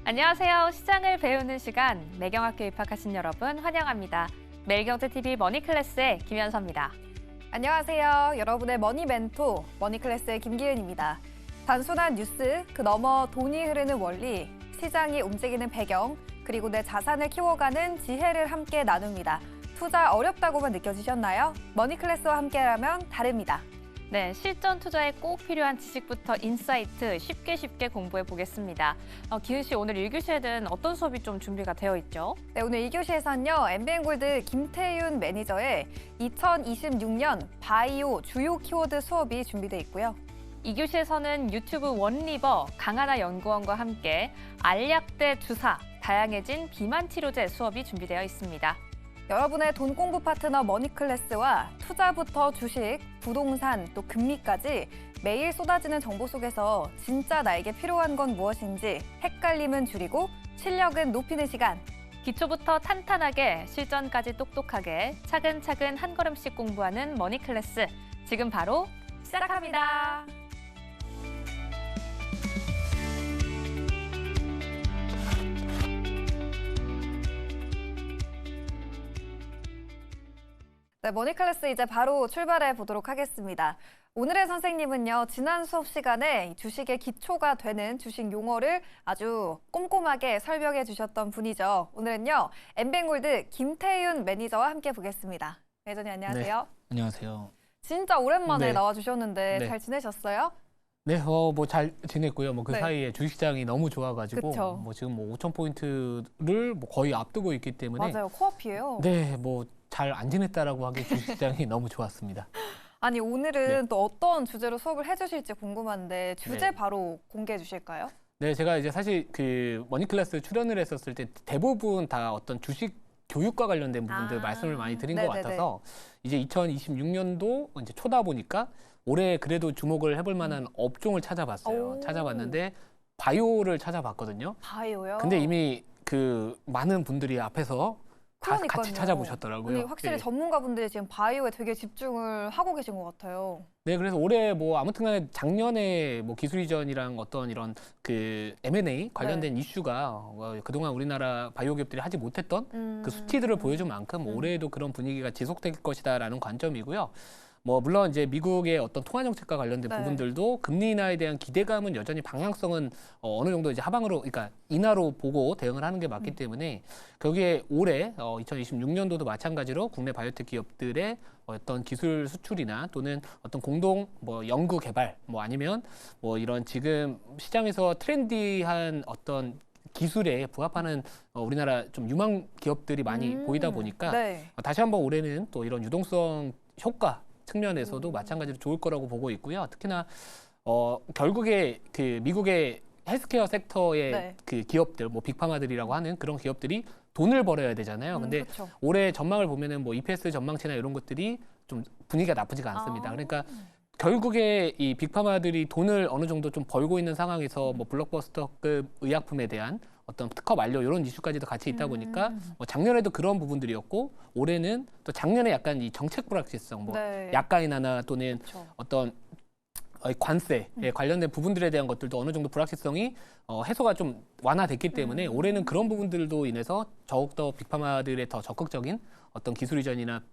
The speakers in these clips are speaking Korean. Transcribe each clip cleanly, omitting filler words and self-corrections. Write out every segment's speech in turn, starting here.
안녕하세요. 시장을 배우는 시간, 매경학교 입학하신 여러분 환영합니다. 매일경제TV 머니클래스의 김현서입니다. 안녕하세요. 여러분의 머니 멘토, 머니클래스의 김기은입니다. 단순한 뉴스, 그 너머 돈이 흐르는 원리, 시장이 움직이는 배경, 그리고 내 자산을 키워가는 지혜를 함께 나눕니다. 투자 어렵다고만 느껴지셨나요? 머니클래스와 함께라면 다릅니다. 네, 실전 투자에 꼭 필요한 지식부터 인사이트 쉽게 공부해 보겠습니다. 기은 씨, 오늘 1교시에는 어떤 수업이 좀 준비가 되어 있죠? 네, 오늘 2교시에서는요, MBN골드 김태윤 매니저의 2026년 바이오 주요 키워드 수업이 준비돼 있고요. 2교시에서는 유튜브 원리버 강하나 연구원과 함께 알약대 주사, 다양해진 비만 치료제 수업이 준비되어 있습니다. 여러분의 돈 공부 파트너 머니클래스와 투자부터 주식, 부동산, 또 금리까지 매일 쏟아지는 정보 속에서 진짜 나에게 필요한 건 무엇인지 헷갈림은 줄이고 실력은 높이는 시간. 기초부터 탄탄하게, 실전까지 똑똑하게 차근차근 한 걸음씩 공부하는 머니클래스. 지금 바로 시작합니다. 네, 머니클래스 이제 바로 출발해 보도록 하겠습니다. 오늘의 선생님은요, 지난 수업 시간에 주식의 기초가 되는 주식 용어를 아주 꼼꼼하게 설명해 주셨던 분이죠. 오늘은요, MBN골드 김태윤 매니저와 함께 보겠습니다. 매니저님 안녕하세요. 네, 안녕하세요. 진짜 오랜만에 네. 나와주셨는데 네. 잘 지내셨어요? 네, 뭐 잘 지냈고요. 뭐 그 네. 사이에 주식시장이 너무 좋아가지고 그쵸. 뭐 지금 뭐 5,000포인트를 뭐 거의 앞두고 있기 때문에 맞아요, 코앞이에요. 네, 뭐 잘 안 지냈다라고 하기에 주식시장이 너무 좋았습니다. 아니 오늘은 네. 또 어떤 주제로 수업을 해주실지 궁금한데 주제 네. 바로 공개해 주실까요? 네, 제가 이제 사실 그 머니클래스 출연을 했었을 때 대부분 다 어떤 주식 교육과 관련된 부분들 말씀을 많이 드린 것 네네네. 같아서 이제 2026년도 이제 초다 보니까 올해 그래도 주목을 해볼 만한 업종을 찾아봤어요. 오. 찾아봤는데 바이오를 찾아봤거든요. 바이오요? 근데 이미 그 많은 분들이 앞에서 다 같이 그러니까요. 찾아보셨더라고요. 아니, 확실히 네. 전문가분들이 지금 바이오에 되게 집중을 하고 계신 것 같아요. 네, 그래서 올해 뭐 아무튼간에 작년에 뭐 기술 이전이랑 어떤 이런 그 M&A 관련된 네. 이슈가 그동안 우리나라 바이오 기업들이 하지 못했던 그 수치들을 보여준 만큼 올해에도 그런 분위기가 지속될 것이다라는 관점이고요. 뭐 물론 이제 미국의 어떤 통화 정책과 관련된 네. 부분들도 금리 인하에 대한 기대감은 여전히 방향성은 어느 정도 이제 하방으로, 그러니까 인하로 보고 대응을 하는 게 맞기 때문에 거기에 올해 2026년도도 마찬가지로 국내 바이오텍 기업들의 어떤 기술 수출이나 또는 어떤 공동 뭐 연구 개발 뭐 아니면 뭐 이런 지금 시장에서 트렌디한 어떤 기술에 부합하는 우리나라 좀 유망 기업들이 많이 보이다 보니까 네. 다시 한번 올해는 또 이런 유동성 효과 측면에서도 마찬가지로 좋을 거라고 보고 있고요. 특히나 결국에 그 미국의 헬스케어 섹터의 네. 그 기업들, 뭐 빅파마들이라고 하는 그런 기업들이 돈을 벌어야 되잖아요. 근데 그쵸. 올해 전망을 보면은 뭐 EPS 전망치나 이런 것들이 좀 분위기가 나쁘지가 않습니다. 그러니까 결국에 이 빅파마들이 돈을 어느 정도 좀 벌고 있는 상황에서 뭐 블록버스터급 의약품에 대한 어떤 특허 만료 이런 이슈까지도 같이 있다 보니까 뭐 작년에도 그런 부분들이었고 올해는 또 작년에 약간 이 정책 불확실성, 뭐 네. 약가 인하나 또는 그쵸. 어떤 관세에 관련된 부분들에 대한 것들도 어느 정도 불확실성이 해소가 좀 완화됐기 때문에 올해는 그런 부분들도 인해서 더욱더 빅파마들의 더 적극적인 어떤 기술 이전이나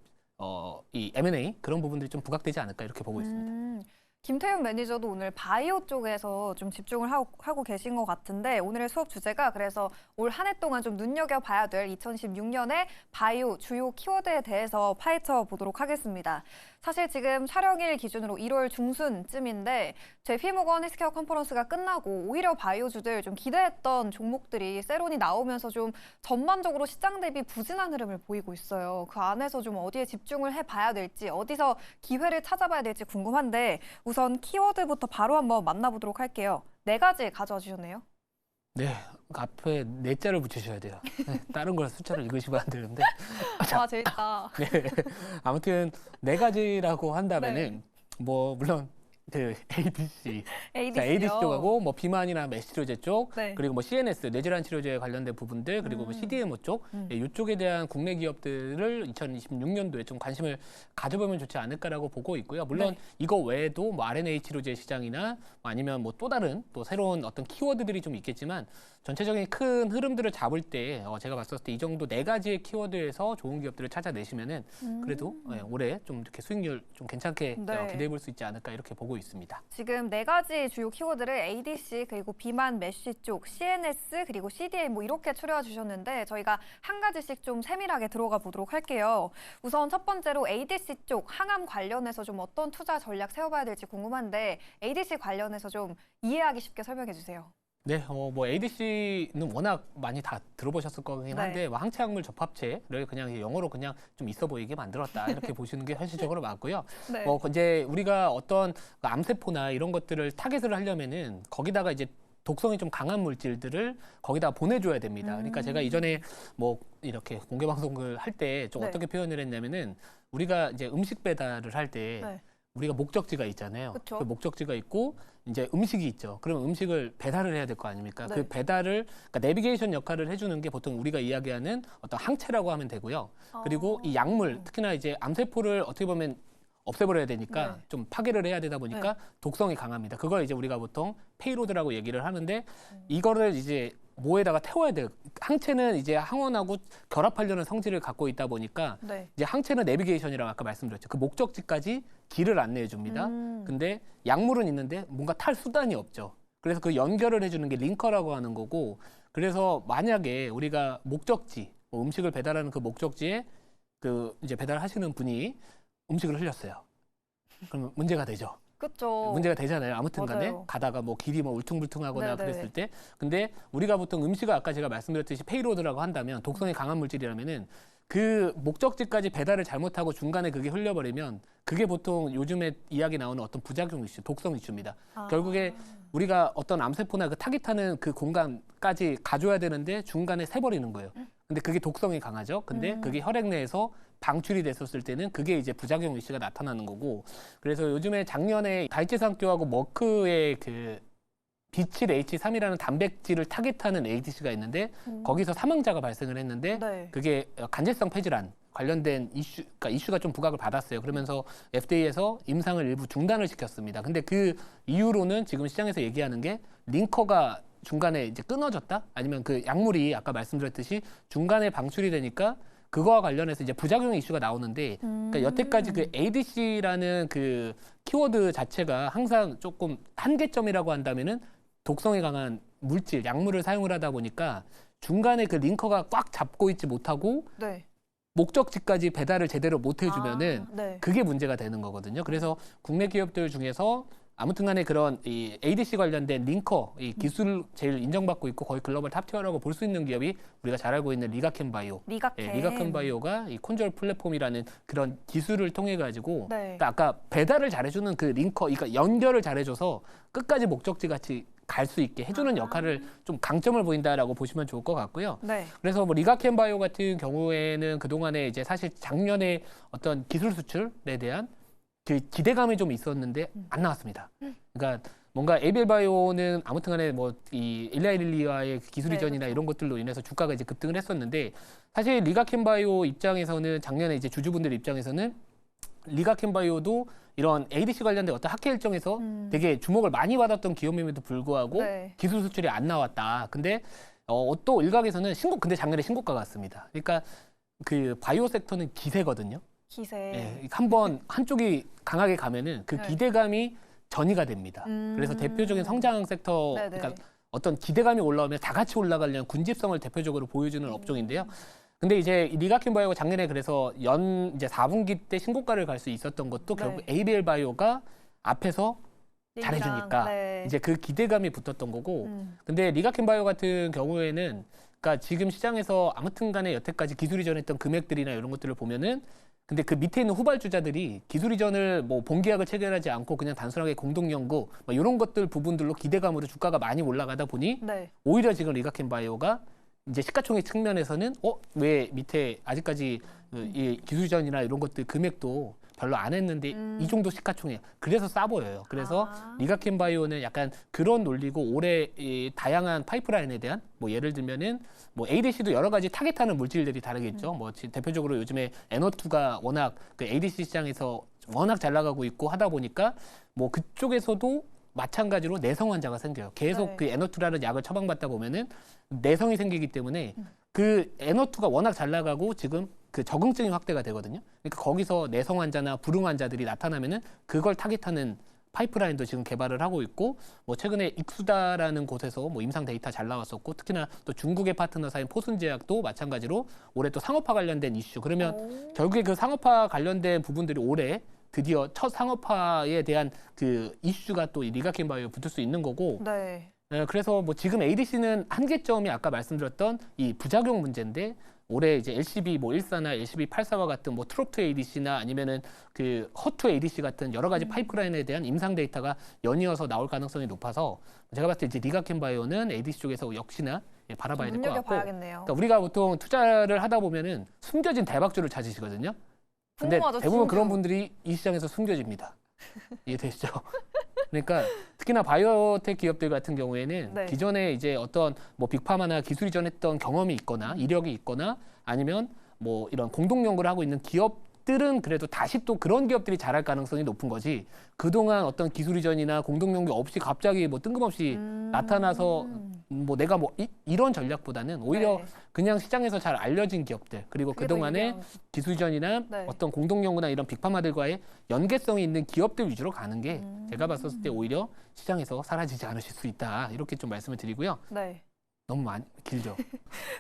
이 M&A 그런 부분들이 좀 부각되지 않을까 이렇게 보고 있습니다. 김태윤 매니저도 오늘 바이오 쪽에서 좀 집중을 하고 계신 것 같은데 오늘의 수업 주제가 그래서 올 한 해 동안 좀 눈여겨봐야 될 2016년의 바이오 주요 키워드에 대해서 파헤쳐 보도록 하겠습니다. 사실 지금 촬영일 기준으로 1월 중순쯤인데 JP모건 헬스케어 컨퍼런스가 끝나고 오히려 바이오주들 좀 기대했던 종목들이 세론이 나오면서 좀 전반적으로 시장 대비 부진한 흐름을 보이고 있어요. 그 안에서 좀 어디에 집중을 해봐야 될지 어디서 기회를 찾아봐야 될지 궁금한데 우선 키워드부터 바로 한번 만나보도록 할게요. 4가지 가져와 주셨네요. 네, 앞에 네 자를 붙이셔야 돼요. 네, 다른 걸 숫자를 읽으시면 안 되는데. 아, 재밌다. 네, 아무튼 네 가지라고 한다면은 뭐 물론 그 ADC. ADC요. 자, ADC 쪽하고 뭐 비만이나 메시로제 쪽, 네. 그리고 뭐 CNS 뇌질환 치료제에 관련된 부분들, 그리고 뭐 CDMO 쪽, 이쪽에 대한 국내 기업들을 2026년도에 좀 관심을 가져보면 좋지 않을까라고 보고 있고요. 물론 네. 이거 외에도 뭐 RNA 치료제 시장이나 아니면 뭐 또 다른 또 새로운 어떤 키워드들이 좀 있겠지만 전체적인 큰 흐름들을 잡을 때 제가 봤을 때 이 정도 4가지의 키워드에서 좋은 기업들을 찾아내시면은 그래도 올해 좀 이렇게 수익률 좀 괜찮게 네. 기대해 볼 수 있지 않을까 이렇게 보고 있습니다. 지금 4가지 주요 키워드를 ADC 그리고 비만 메쉬 쪽, CNS 그리고 CDM 뭐 이렇게 추려와 주셨는데 저희가 한 가지씩 좀 세밀하게 들어가 보도록 할게요. 우선 첫 번째로 ADC 쪽 항암 관련해서 좀 어떤 투자 전략 세워봐야 될지 궁금한데 ADC 관련해서 좀 이해하기 쉽게 설명해 주세요. 네, 뭐 ADC는 워낙 많이 다 들어보셨을 거긴 한데 네. 뭐 항체약물 접합체를 그냥 영어로 그냥 좀 있어 보이게 만들었다 이렇게 보시는 게 현실적으로 맞고요. 네. 이제 우리가 어떤 암세포나 이런 것들을 타겟을 하려면은 거기다가 이제 독성이 좀 강한 물질들을 거기다 보내줘야 됩니다. 그러니까 제가 이전에 뭐 이렇게 공개 방송을 할 때 좀 네. 어떻게 표현을 했냐면은 우리가 이제 음식 배달을 할 때 네. 우리가 목적지가 있잖아요. 그쵸. 그 목적지가 있고 이제 음식이 있죠. 그러면 음식을 배달을 해야 될 거 아닙니까? 네. 그 배달을 그러니까 내비게이션 역할을 해주는 게 보통 우리가 이야기하는 어떤 항체라고 하면 되고요. 그리고 이 약물, 특히나 이제 암세포를 어떻게 보면 없애버려야 되니까 네. 좀 파괴를 해야 되다 보니까 독성이 강합니다. 그걸 이제 우리가 보통 페이로드라고 얘기를 하는데 이거를 이제 뭐에다가 태워야 돼요. 항체는 이제 항원하고 결합하려는 성질을 갖고 있다 보니까 네. 이제 항체는 내비게이션이라고 아까 말씀드렸죠. 그 목적지까지 길을 안내해 줍니다. 근데 약물은 있는데 뭔가 탈 수단이 없죠. 그래서 그 연결을 해주는 게 링커라고 하는 거고, 그래서 만약에 우리가 목적지, 뭐 음식을 배달하는 그 목적지에 그 이제 배달하시는 분이 음식을 흘렸어요. 그러면 문제가 되죠. 그렇죠. 문제가 되잖아요. 아무튼 간에 맞아요. 가다가 뭐 길이 뭐 울퉁불퉁하거나 네네. 그랬을 때. 근데 우리가 보통 음식을 아까 제가 말씀드렸듯이 페이로드라고 한다면 독성이 강한 물질이라면은 그 목적지까지 배달을 잘못하고 중간에 그게 흘려버리면 그게 보통 요즘에 이야기 나오는 어떤 부작용 이슈, 독성 이슈입니다. 결국에 우리가 어떤 암세포나 그 타깃하는 그 공간까지 가줘야 되는데 중간에 새버리는 거예요. 근데 그게 독성이 강하죠. 근데 그게 혈액 내에서 방출이 됐었을 때는 그게 이제 부작용 이슈가 나타나는 거고, 그래서 요즘에 작년에 다이치상교하고 머크의 그 B7H3이라는 단백질을 타겟하는 ADC가 있는데 거기서 사망자가 발생을 했는데 네. 그게 간질성 폐질환 관련된 그러니까 이슈가 좀 부각을 받았어요. 그러면서 FDA에서 임상을 일부 중단을 시켰습니다. 근데 그 이후로는 지금 시장에서 얘기하는 게 링커가 중간에 이제 끊어졌다? 아니면 그 약물이 아까 말씀드렸듯이 중간에 방출이 되니까 그거와 관련해서 이제 부작용 이슈가 나오는데, 그러니까 여태까지 그 ADC라는 그 키워드 자체가 항상 조금 한계점이라고 한다면은 독성이 강한 물질, 약물을 사용을 하다 보니까 중간에 그 링커가 꽉 잡고 있지 못하고 네. 목적지까지 배달을 제대로 못 해주면은 네. 그게 문제가 되는 거거든요. 그래서 국내 기업들 중에서 아무튼간에 그런 이 ADC 관련된 링커 이 기술 제일 인정받고 있고 거의 글로벌 탑티어라고 볼 수 있는 기업이 우리가 잘 알고 있는 리가켄바이오. 리가켄. 리가켄바이오가 이 콘졸 플랫폼이라는 그런 기술을 통해 가지고 네. 그러니까 아까 배달을 잘해주는 그 링커, 그러니까 연결을 잘해줘서 끝까지 목적지 같이 갈 수 있게 해주는 역할을 좀 강점을 보인다라고 보시면 좋을 것 같고요. 네. 그래서 뭐 리가켄바이오 같은 경우에는 그동안에 이제 사실 작년에 어떤 기술 수출에 대한 그 기대감이 좀 있었는데 안 나왔습니다. 그러니까 뭔가 에이벨바이오는 아무튼간에 뭐 이 일라이릴리와의 기술 네, 이전이나 그렇죠. 이런 것들로 인해서 주가가 이제 급등을 했었는데, 사실 리가켄바이오 입장에서는 작년에 이제 주주분들 입장에서는 리가켄바이오도 이런 ADC 관련된 어떤 학회 일정에서 되게 주목을 많이 받았던 기업임에도 불구하고 네. 기술 수출이 안 나왔다. 근데 또 일각에서는 근데 작년에 신고가가 왔습니다. 그러니까 그 바이오 섹터는 기세거든요. 기세. 예, 한번 한쪽이 강하게 가면은 그 네. 기대감이 전이가 됩니다. 그래서 대표적인 성장 섹터, 네네. 그러니까 어떤 기대감이 올라오면 다 같이 올라가려는 군집성을 대표적으로 보여주는 업종인데요. 근데 이제 리가켄바이오가 작년에 그래서 이제 4분기 때 신고가를 갈 수 있었던 것도 결국 네. ABL 바이오가 앞에서 얘기랑, 잘해주니까 네. 이제 그 기대감이 붙었던 거고. 근데 리가켄바이오 같은 경우에는 그러니까 지금 시장에서 아무튼간에 여태까지 기술 이전했던 금액들이나 이런 것들을 보면은 근데 그 밑에 있는 후발주자들이 기술 이전을 뭐 본계약을 체결하지 않고 그냥 단순하게 공동연구 뭐 이런 것들 부분들로 기대감으로 주가가 많이 올라가다 보니 네. 오히려 지금 리가켄바이오가 이제 시가총액 측면에서는 왜 밑에 아직까지 이 기술 이전이나 이런 것들 금액도 별로 안 했는데 이 정도 시가총액. 그래서 싸 보여요. 그래서 리가켄바이오는 약간 그런 논리고 올해 이 다양한 파이프라인에 대한 뭐 예를 들면은 뭐 ADC도 여러 가지 타겟하는 물질들이 다르겠죠. 뭐 대표적으로 요즘에 NO2가 워낙 그 ADC 시장에서 워낙 잘 나가고 있고 하다 보니까 뭐 그쪽에서도 마찬가지로 내성 환자가 생겨요. 계속 네. 그 NO2라는 약을 처방받다 보면은 내성이 생기기 때문에 그 NO2가 워낙 잘 나가고 지금 그 적응증이 확대가 되거든요. 그러니까 거기서 내성 환자나 불응 환자들이 나타나면은 그걸 타깃하는 파이프라인도 지금 개발을 하고 있고 뭐 최근에 익수다라는 곳에서 뭐 임상 데이터 잘 나왔었고 특히나 또 중국의 파트너사인 포순제약도 마찬가지로 올해 또 상업화 관련된 이슈. 그러면 결국에 그 상업화 관련된 부분들이 올해 드디어 첫 상업화에 대한 그 이슈가 또 이 리가켄바이오에 붙을 수 있는 거고 네. 그래서 뭐 지금 ADC는 한계점이 아까 말씀드렸던 이 부작용 문제인데 올해 이제 LCB 뭐 14나 LCB 84와 같은 뭐 트롭트 ADC나 아니면은 그 허투 ADC 같은 여러 가지 파이프라인에 대한 임상 데이터가 연이어서 나올 가능성이 높아서 제가 봤을 때 이제 리가켄바이오는 ADC 쪽에서 역시나 바라봐야 될 것 같고. 눈여겨봐야겠네요. 그러니까 우리가 보통 투자를 하다 보면은 숨겨진 대박주를 찾으시거든요. 근데 궁금하죠, 대부분 진짜. 그런 분들이 이 시장에서 숨겨집니다. 이해되시죠? 그러니까 특히나 바이오텍 기업들 같은 경우에는 네. 기존에 이제 어떤 뭐 빅파마나 기술 이전했던 경험이 있거나 이력이 있거나 아니면 뭐 이런 공동 연구를 하고 있는 기업들은 그래도 다시 또 그런 기업들이 잘할 가능성이 높은 거지. 그동안 어떤 기술 이전이나 공동 연구 없이 갑자기 뭐 뜬금없이 나타나서 뭐 내가 뭐 이런 전략보다는 오히려 네. 그냥 시장에서 잘 알려진 기업들 그리고 그게 더 그동안에 유리한- 기술 이전이나 네. 어떤 공동 연구나 이런 빅파마들과의 연계성이 있는 기업들 위주로 가는 게 제가 봤었을 때 오히려 시장에서 사라지지 않으실 수 있다 이렇게 좀 말씀을 드리고요. 네. 너무 많이 길죠.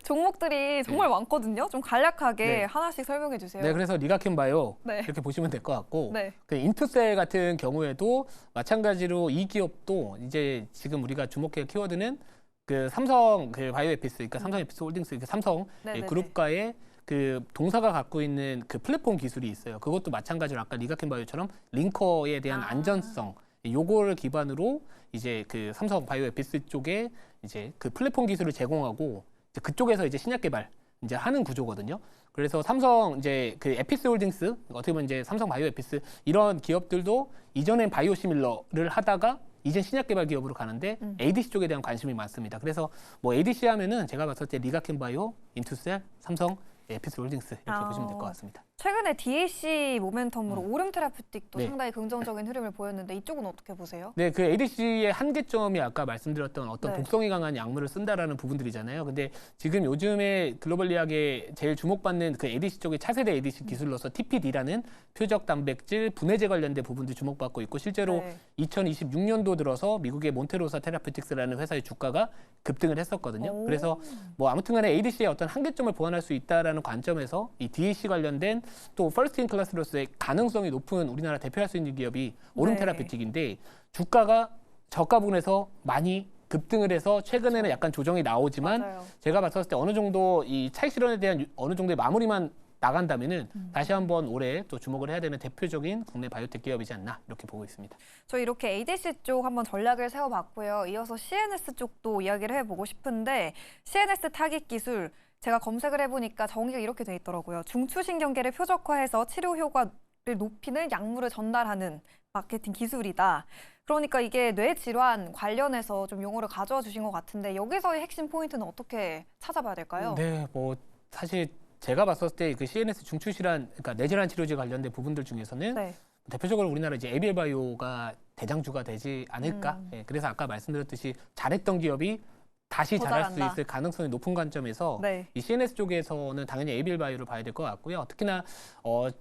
종목들이 정말 많거든요. 좀 간략하게 네. 하나씩 설명해 주세요. 네, 그래서 리가켄바이오 네. 이렇게 보시면 될 것 같고 네. 그 인투셀 같은 경우에도 마찬가지로 이 기업도 이제 지금 우리가 주목해야 키워드는 그 삼성 그 바이오에피스, 그러니까 삼성 에피스 홀딩스, 그 삼성 네네네. 그룹과의 그 동사가 갖고 있는 그 플랫폼 기술이 있어요. 그것도 마찬가지로 아까 리가켄바이오처럼 링커에 대한 안전성 요거를 기반으로 이제 그 삼성 바이오에피스 쪽에 이제 그 플랫폼 기술을 제공하고 이제 그쪽에서 이제 신약 개발 이제 하는 구조거든요. 그래서 삼성 이제 그 에피스 홀딩스 어떻게 보면 이제 삼성 바이오에피스 이런 기업들도 이전엔 바이오시밀러를 하다가 이제 신약 개발 기업으로 가는데 ADC 쪽에 대한 관심이 많습니다. 그래서 뭐 ADC 하면은 제가 봤을 때 리가켄바이오, 인투셀, 삼성, 에피스 홀딩스 이렇게 보시면 될 것 같습니다. 최근에 DAC 모멘텀으로 오름 테라퓨틱도 네. 상당히 긍정적인 흐름을 보였는데 이쪽은 어떻게 보세요? 네, 그 ADC의 한계점이 아까 말씀드렸던 어떤 네. 독성이 강한 약물을 쓴다라는 부분들이잖아요. 근데 지금 요즘에 글로벌리하게 제일 주목받는 그 ADC 쪽의 차세대 ADC 기술로서 TPD라는 표적 단백질 분해제 관련된 부분도 주목받고 있고 실제로 네. 2026년도 들어서 미국의 몬테로사 테라퓨틱스라는 회사의 주가가 급등을 했었거든요. 오. 그래서 뭐 아무튼간에 ADC의 어떤 한계점을 보완할 수 있다라는 관점에서 이 DAC 관련된 또 퍼스트 인 클래스로서의 가능성이 높은 우리나라 대표할 수 있는 기업이 오름 네. 테라퓨틱인데 주가가 저가 부분에서 많이 급등을 해서 최근에는 약간 조정이 나오지만 맞아요. 제가 봤을 때 어느 정도 이 차익 실현에 대한 어느 정도의 마무리만 나간다면은 다시 한번 올해 또 주목을 해야 되는 대표적인 국내 바이오텍 기업이지 않나 이렇게 보고 있습니다. 저 이렇게 ADC 쪽 한번 전략을 세워봤고요. 이어서 CNS 쪽도 이야기를 해보고 싶은데 CNS 타깃 기술 제가 검색을 해보니까 정의가 이렇게 돼 있더라고요. 중추신경계를 표적화해서 치료 효과를 높이는 약물을 전달하는 마케팅 기술이다. 그러니까 이게 뇌질환 관련해서 좀 용어를 가져와 주신 것 같은데 여기서의 핵심 포인트는 어떻게 찾아봐야 될까요? 네, 뭐 사실 제가 봤었을 때 그 CNS 중추질환, 그러니까 뇌질환 치료제 관련된 부분들 중에서는 네. 대표적으로 우리나라 이제 에비엘 바이오가 대장주가 되지 않을까. 예, 그래서 아까 말씀드렸듯이 잘했던 기업이 다시 더 잘할 수 잘한다. 있을 가능성이 높은 관점에서 네. 이 CNS 쪽에서는 당연히 에비엘 바이오를 봐야 될 것 같고요. 특히나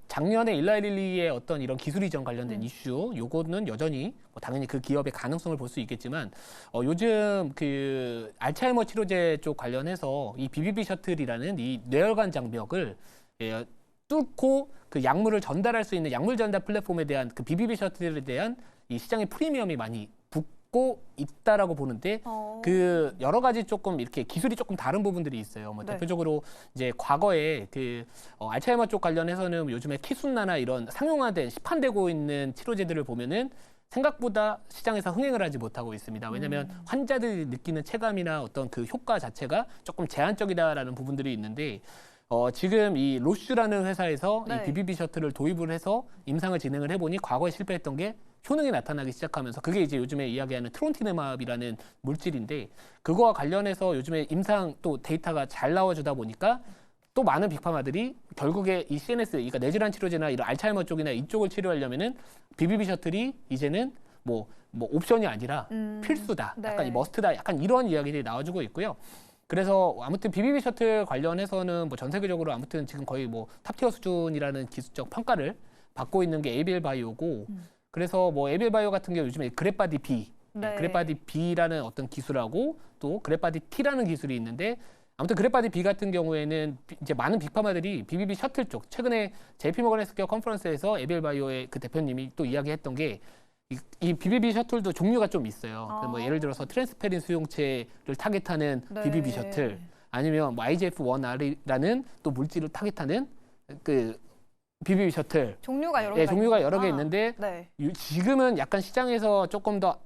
작년에 일라이릴리의 어떤 이런 기술 이전 관련된 이슈, 요거는 여전히 뭐 당연히 그 기업의 가능성을 볼 수 있겠지만 요즘 그 알츠하이머 치료제 쪽 관련해서 이 BBB 셔틀이라는 이 뇌혈관 장벽을 뚫고 그 약물을 전달할 수 있는 약물 전달 플랫폼에 대한 그 BBB 셔틀에 대한 이 시장의 프리미엄이 많이 붙고 있다라고 보는데 그 여러 가지 조금 이렇게 기술이 조금 다른 부분들이 있어요. 뭐 네. 대표적으로 이제 과거에 그 알츠하이머 쪽 관련해서는 요즘에 키순나나 이런 상용화된 시판되고 있는 치료제들을 보면은 생각보다 시장에서 흥행을 하지 못하고 있습니다. 왜냐하면 환자들이 느끼는 체감이나 어떤 그 효과 자체가 조금 제한적이다라는 부분들이 있는데 지금 이 로슈라는 회사에서 네. 이 BBB 셔틀을 도입을 해서 임상을 진행을 해보니 과거에 실패했던 게 효능이 나타나기 시작하면서 그게 이제 요즘에 이야기하는 트론티네맙이라는 물질인데 그거와 관련해서 요즘에 임상 또 데이터가 잘 나와주다 보니까 또 많은 빅파마들이 결국에 이 CNS, 그러니까 뇌질환 치료제나 이런 알츠하이머 쪽이나 이쪽을 치료하려면은 BBB 셔틀이 이제는 뭐 옵션이 아니라 필수다. 네. 약간 이 머스트다. 약간 이런 이야기들이 나와주고 있고요. 그래서 아무튼 BBB 셔틀 관련해서는 뭐 전 세계적으로 아무튼 지금 거의 뭐 탑티어 수준이라는 기술적 평가를 받고 있는 게 ABL 바이오고 그래서 뭐 ABL 바이오 같은 경우 요즘에 그래바디 B, 네. 그래바디 B라는 어떤 기술하고 또 그래바디 T라는 기술이 있는데 아무튼 그래바디 B 같은 경우에는 이제 많은 빅파마들이 BBB 셔틀 쪽 최근에 JP모건 헬스케어 컨퍼런스에서 ABL 바이오의 그 대표님이 또 이야기했던 게 이 BBB 셔틀도 종류가 좀 있어요. 뭐 예를 들어서 트랜스페린 수용체를 타겟하는 네. BBB 셔틀 아니면 뭐 IGF-1R이라는 또 물질을 타겟하는 그 BBB 셔틀 종류가 여러 예, 개가 종류가 여러 개 있구나. 있는데 네. 지금은 약간 시장에서 조금 더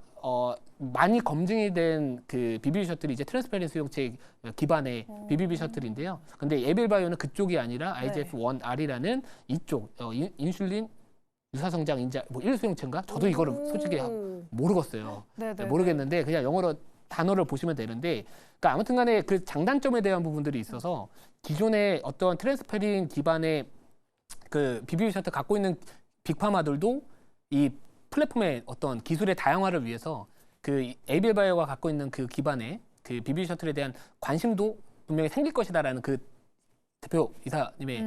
많이 검증이 된 그 BBB 셔틀이 이제 트랜스페린 수용체 기반의 BBB 셔틀인데요. 근데 에빌 바이오는 그쪽이 아니라 IGF-1R이라는 이쪽 인슐린 유사성장 인자 뭐 1수용체인가? 저도 이거를 솔직히 모르겠어요. 네네. 모르겠는데 그냥 영어로 단어를 보시면 되는데 그러니까 아무튼간에 그 장단점에 대한 부분들이 있어서 기존의 어떤 트랜스페린 기반의 그 BBB 셔틀 갖고 있는 빅파마들도 이 플랫폼의 어떤 기술의 다양화를 위해서 그 ABL 바이오가 갖고 있는 그 기반의 그 BBB 셔틀에 대한 관심도 분명히 생길 것이다라는 그 대표 이사님의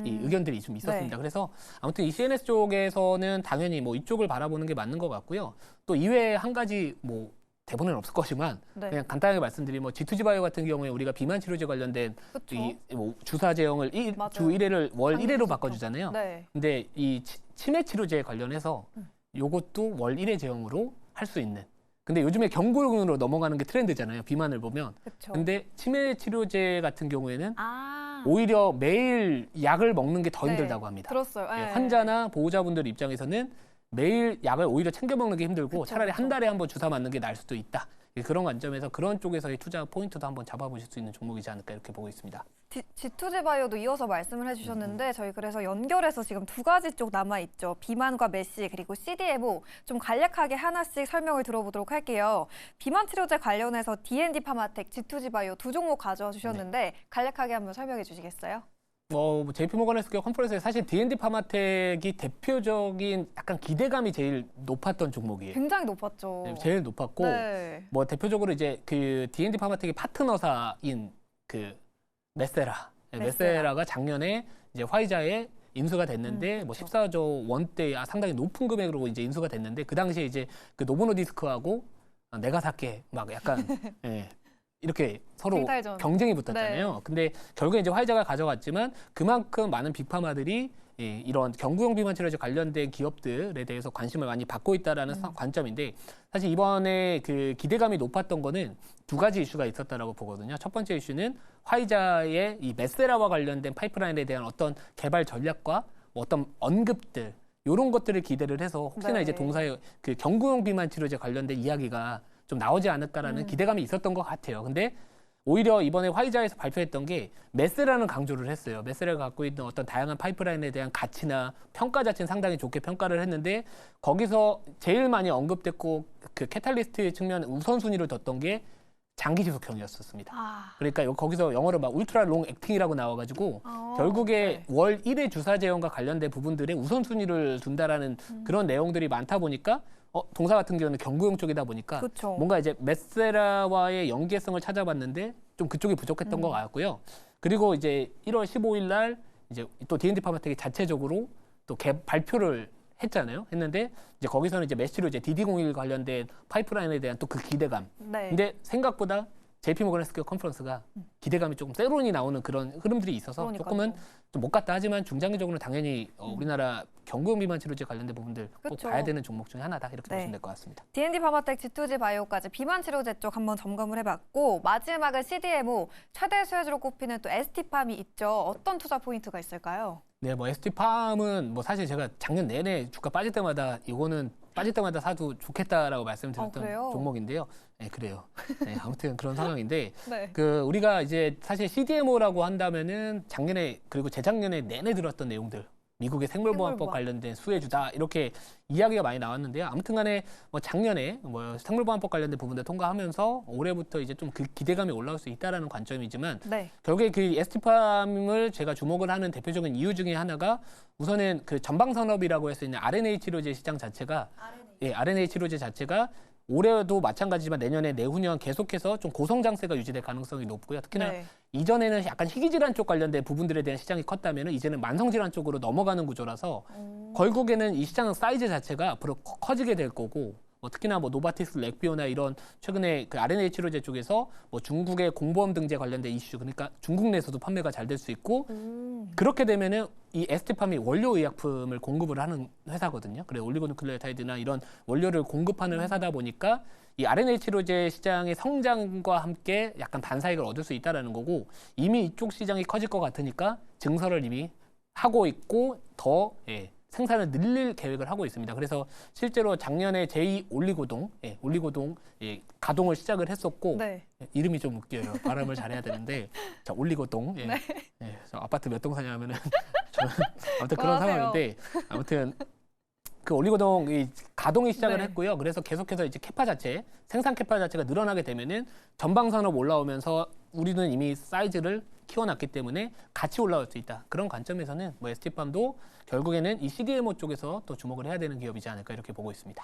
이 의견들이 좀 있었습니다. 네. 그래서 아무튼 이 CNS 쪽에서는 당연히 뭐 이쪽을 바라보는 게 맞는 것 같고요. 또 이외에 한 가지 뭐 대본에는 없을 것이지만 네. 그냥 간단하게 말씀드리면 G2G 바이오 같은 경우에 우리가 비만 치료제 관련된 그쵸. 이 뭐 주사 제형을 맞아요. 주 1회를 월 당연히 1회로 그렇죠. 바꿔주잖아요. 네. 근데 이 치매 치료제 관련해서 요것도 월 1회 제형으로 할 수 있는. 근데 요즘에 경구용으로 넘어가는 게 트렌드잖아요. 비만을 보면. 그렇죠. 근데 치매 치료제 같은 경우에는 아. 오히려 매일 약을 먹는 게 더 네. 힘들다고 합니다. 들었어요. 예, 네. 환자나 보호자분들 입장에서는 매일 약을 오히려 챙겨 먹는 게 힘들고 그쵸, 차라리 그쵸. 한 달에 한 번 주사 맞는 게 나을 수도 있다. 예, 그런 관점에서 그런 쪽에서의 투자 포인트도 한번 잡아보실 수 있는 종목이지 않을까 이렇게 보고 있습니다. G2G 바이오도 이어서 말씀을 해주셨는데 저희 그래서 연결해서 지금 두 가지 쪽 남아 있죠. 비만과 메시 그리고 CDMO 좀 간략하게 하나씩 설명을 들어보도록 할게요. 비만 치료제 관련해서 D&D 파마텍, G2G 바이오 두 종목 가져와 주셨는데 간략하게 한번 설명해 주시겠어요? JP모건 헬스케어 컨퍼런스에 사실 D&D 파마텍이 대표적인 약간 기대감이 제일 높았던 종목이에요. 굉장히 높았죠. 네, 제일 높았고 네. 뭐 대표적으로 이제 그 D&D 파마텍의 파트너사인 그 메세라. 네, 메세라가 작년에 이제 화이자에 인수가 됐는데 뭐 14조 원대 상당히 높은 금액으로 이제 인수가 됐는데 그 당시에 이제 그 노보노디스크하고 내가 살게 막 약간 예, 이렇게 서로 쟁탈전. 경쟁이 붙었잖아요. 네. 근데 결국에 이제 화이자가 가져갔지만 그만큼 많은 빅파마들이 이런 경구용 비만 치료제 관련된 기업들에 대해서 관심을 많이 받고 있다라는 관점인데 사실 이번에 그 기대감이 높았던 거는 두 가지 이슈가 있었다라고 보거든요. 첫 번째 이슈는 화이자의 이 메세라와 관련된 파이프라인에 대한 어떤 개발 전략과 뭐 어떤 언급들 이런 것들을 기대를 해서 혹시나 네. 이제 동사의 그 경구용 비만 치료제 관련된 이야기가 좀 나오지 않을까라는 기대감이 있었던 것 같아요. 근데 오히려 이번에 화이자에서 발표했던 게 메세라는 강조를 했어요. 메세라가 갖고 있는 어떤 다양한 파이프라인에 대한 가치나 평가 자체는 상당히 좋게 평가를 했는데 거기서 제일 많이 언급됐고 그 캐탈리스트 측면 우선순위를 뒀던 게 장기 지속형이었습니다. 아. 그러니까 거기서 영어로 막 울트라 롱 액팅이라고 나와가지고 결국에 네. 월 1회 주사 제형과 관련된 부분들에 우선순위를 둔다라는 그런 내용들이 많다 보니까 동사 같은 경우는 경구용 쪽이다 보니까 그쵸. 뭔가 이제 메세라와의 연계성을 찾아봤는데 좀 그쪽이 부족했던 것 같고요. 그리고 이제 1월 15일 날 이제 또 D&D 파마텍이 자체적으로 또 발표를 했는데 이제 거기서는 이제 메시로 이제 DD01 관련된 파이프라인에 대한 또 그 기대감. 네. 근데 생각보다 JP모건 헬스케어 컨퍼런스가 기대감이 조금 세론이 나오는 그런 흐름들이 있어서 그러니까요. 조금은 좀 못 갔다 하지만 중장기적으로는 당연히 우리나라 경구용 비만 치료제 관련된 부분들 꼭 그쵸. 봐야 되는 종목 중에 하나다 이렇게 네. 보시면 될 것 같습니다. D&D 파마텍, G2G 바이오까지 비만 치료제 쪽 한번 점검을 해봤고 마지막은 CDMO 최대 수혜주로 꼽히는 또 ST팜이 있죠. 어떤 투자 포인트가 있을까요? 네, 뭐 ST팜은 뭐 사실 제가 작년 내내 주가 빠질 때마다 이거는 빠질 때마다 사도 좋겠다라고 말씀드렸던 그래요? 종목인데요. 네, 그래요. 네, 아무튼 그런 상황인데 네. 우리가 이제 사실 CDMO라고 한다면은 작년에 그리고 재작년에 내내 들었던 내용들. 미국의 생물보안법 생물보안. 관련된 수혜주다 이렇게 이야기가 많이 나왔는데요. 아무튼간에 뭐 작년에 뭐 생물보안법 관련된 부분들 통과하면서 올해부터 이제 좀 그 기대감이 올라올 수 있다라는 관점이지만 네. 결국에 그 ST팜을 제가 주목을 하는 대표적인 이유 중에 하나가 우선은 그 전방 산업이라고 해서 있는 RNA 치료제 시장 자체가 RNA 치료제 자체가 올해도 마찬가지지만 내년에 내후년 계속해서 좀 고성장세가 유지될 가능성이 높고요. 특히나 네. 이전에는 약간 희귀질환 쪽 관련된 부분들에 대한 시장이 컸다면 이제는 만성질환 쪽으로 넘어가는 구조라서 결국에는 이 시장 사이즈 자체가 앞으로 커지게 될 거고 특히나 뭐 노바티스, 렉비오나 이런 최근에 그 RNA 치료제 쪽에서 뭐 중국의 공보험 등재 관련된 이슈 그러니까 중국 내에서도 판매가 잘 될 수 있고 그렇게 되면은 이 ST팜이 원료 의약품을 공급을 하는 회사거든요. 그래 올리고누클레오타이드나 이런 원료를 공급하는 회사다 보니까 이 RNA 치료제 시장의 성장과 함께 약간 반사익을 얻을 수 있다라는 거고 이미 이쪽 시장이 커질 것 같으니까 증설을 이미 하고 있고 더 생산을 늘릴 계획을 하고 있습니다. 그래서 실제로 작년에 제2 올리고동 가동을 시작을 했었고 네. 이름이 좀 웃겨요. 발음을 잘해야 되는데 자, 올리고동. 네. 저 아파트 몇 동 사냐면은 저는 아무튼 그런 맞아요. 상황인데 아무튼 그 올리고동 가동이 시작을 네. 했고요. 그래서 계속해서 이제 생산 캐파 자체가 늘어나게 되면은 전방 산업 올라오면서 우리는 이미 사이즈를 키워놨기 때문에 같이 올라올 수 있다. 그런 관점에서는 뭐 ST팜도 결국에는 이 CDMO 쪽에서 또 주목을 해야 되는 기업이지 않을까 이렇게 보고 있습니다.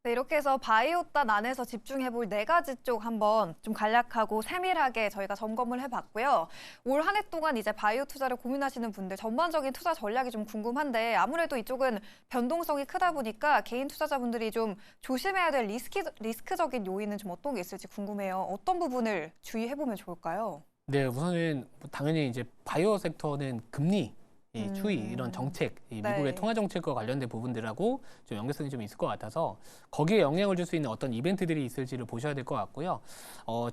네, 이렇게 해서 바이오단 안에서 집중해볼 4가지 쪽 한번 좀 간략하고 세밀하게 저희가 점검을 해봤고요. 올 한 해 동안 이제 바이오 투자를 고민하시는 분들 전반적인 투자 전략이 좀 궁금한데 아무래도 이쪽은 변동성이 크다 보니까 개인 투자자분들이 좀 조심해야 될 리스크적인 요인은 좀 어떤 게 있을지 궁금해요. 어떤 부분을 주의해보면 좋을까요? 네, 우선은 당연히 이제 바이오 섹터는 금리 추이 이런 정책, 이 네. 미국의 통화 정책과 관련된 부분들하고 좀 연계성이 좀 있을 것 같아서 거기에 영향을 줄 수 있는 어떤 이벤트들이 있을지를 보셔야 될 것 같고요.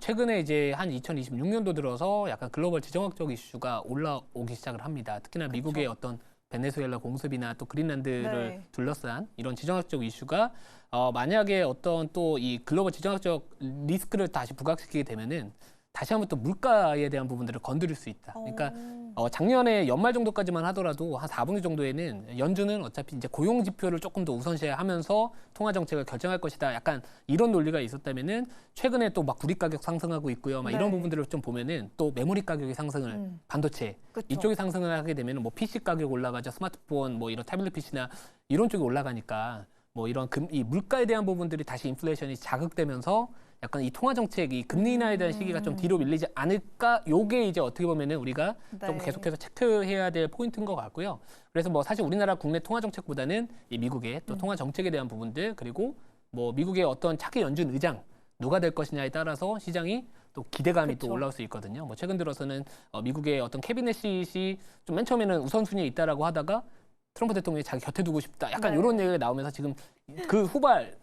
최근에 이제 한 2026년도 들어서 약간 글로벌 지정학적 이슈가 올라오기 시작을 합니다. 특히나 미국의 어떤 베네수엘라 공습이나 또 그린란드를 네. 둘러싼 이런 지정학적 이슈가 만약에 어떤 또 이 글로벌 지정학적 리스크를 다시 부각시키게 되면은 다시 한번 또 물가에 대한 부분들을 건드릴 수 있다. 그러니까 작년에 연말 정도까지만 하더라도 한 4분기 정도에는 연준은 어차피 이제 고용 지표를 조금 더 우선시하면서 통화 정책을 결정할 것이다. 약간 이런 논리가 있었다면은 최근에 또 막 구리 가격 상승하고 있고요. 막 이런 네. 부분들을 좀 보면은 또 메모리 가격이 상승을 반도체 그쵸. 이쪽이 상승을 하게 되면은 뭐 PC 가격 올라가죠. 스마트폰 뭐 이런 태블릿 PC나 이런 쪽이 올라가니까 뭐 이런 이 물가에 대한 부분들이 다시 인플레이션이 자극되면서 약간 이 통화 정책, 이 금리 인하에 대한 시기가 좀 뒤로 밀리지 않을까? 요게 이제 어떻게 보면은 우리가 좀 네. 계속해서 체크해야 될 포인트인 것 같고요. 그래서 뭐 사실 우리나라 국내 통화 정책보다는 이 미국의 또 통화 정책에 대한 부분들 그리고 뭐 미국의 어떤 차기 연준 의장 누가 될 것이냐에 따라서 시장이 또 기대감이 그쵸. 또 올라올 수 있거든요. 뭐 최근 들어서는 미국의 어떤 캐비넷이 좀 맨 처음에는 우선순위에 있다라고 하다가 트럼프 대통령이 자기 곁에 두고 싶다. 약간 네. 이런 얘기가 나오면서 지금 그 후발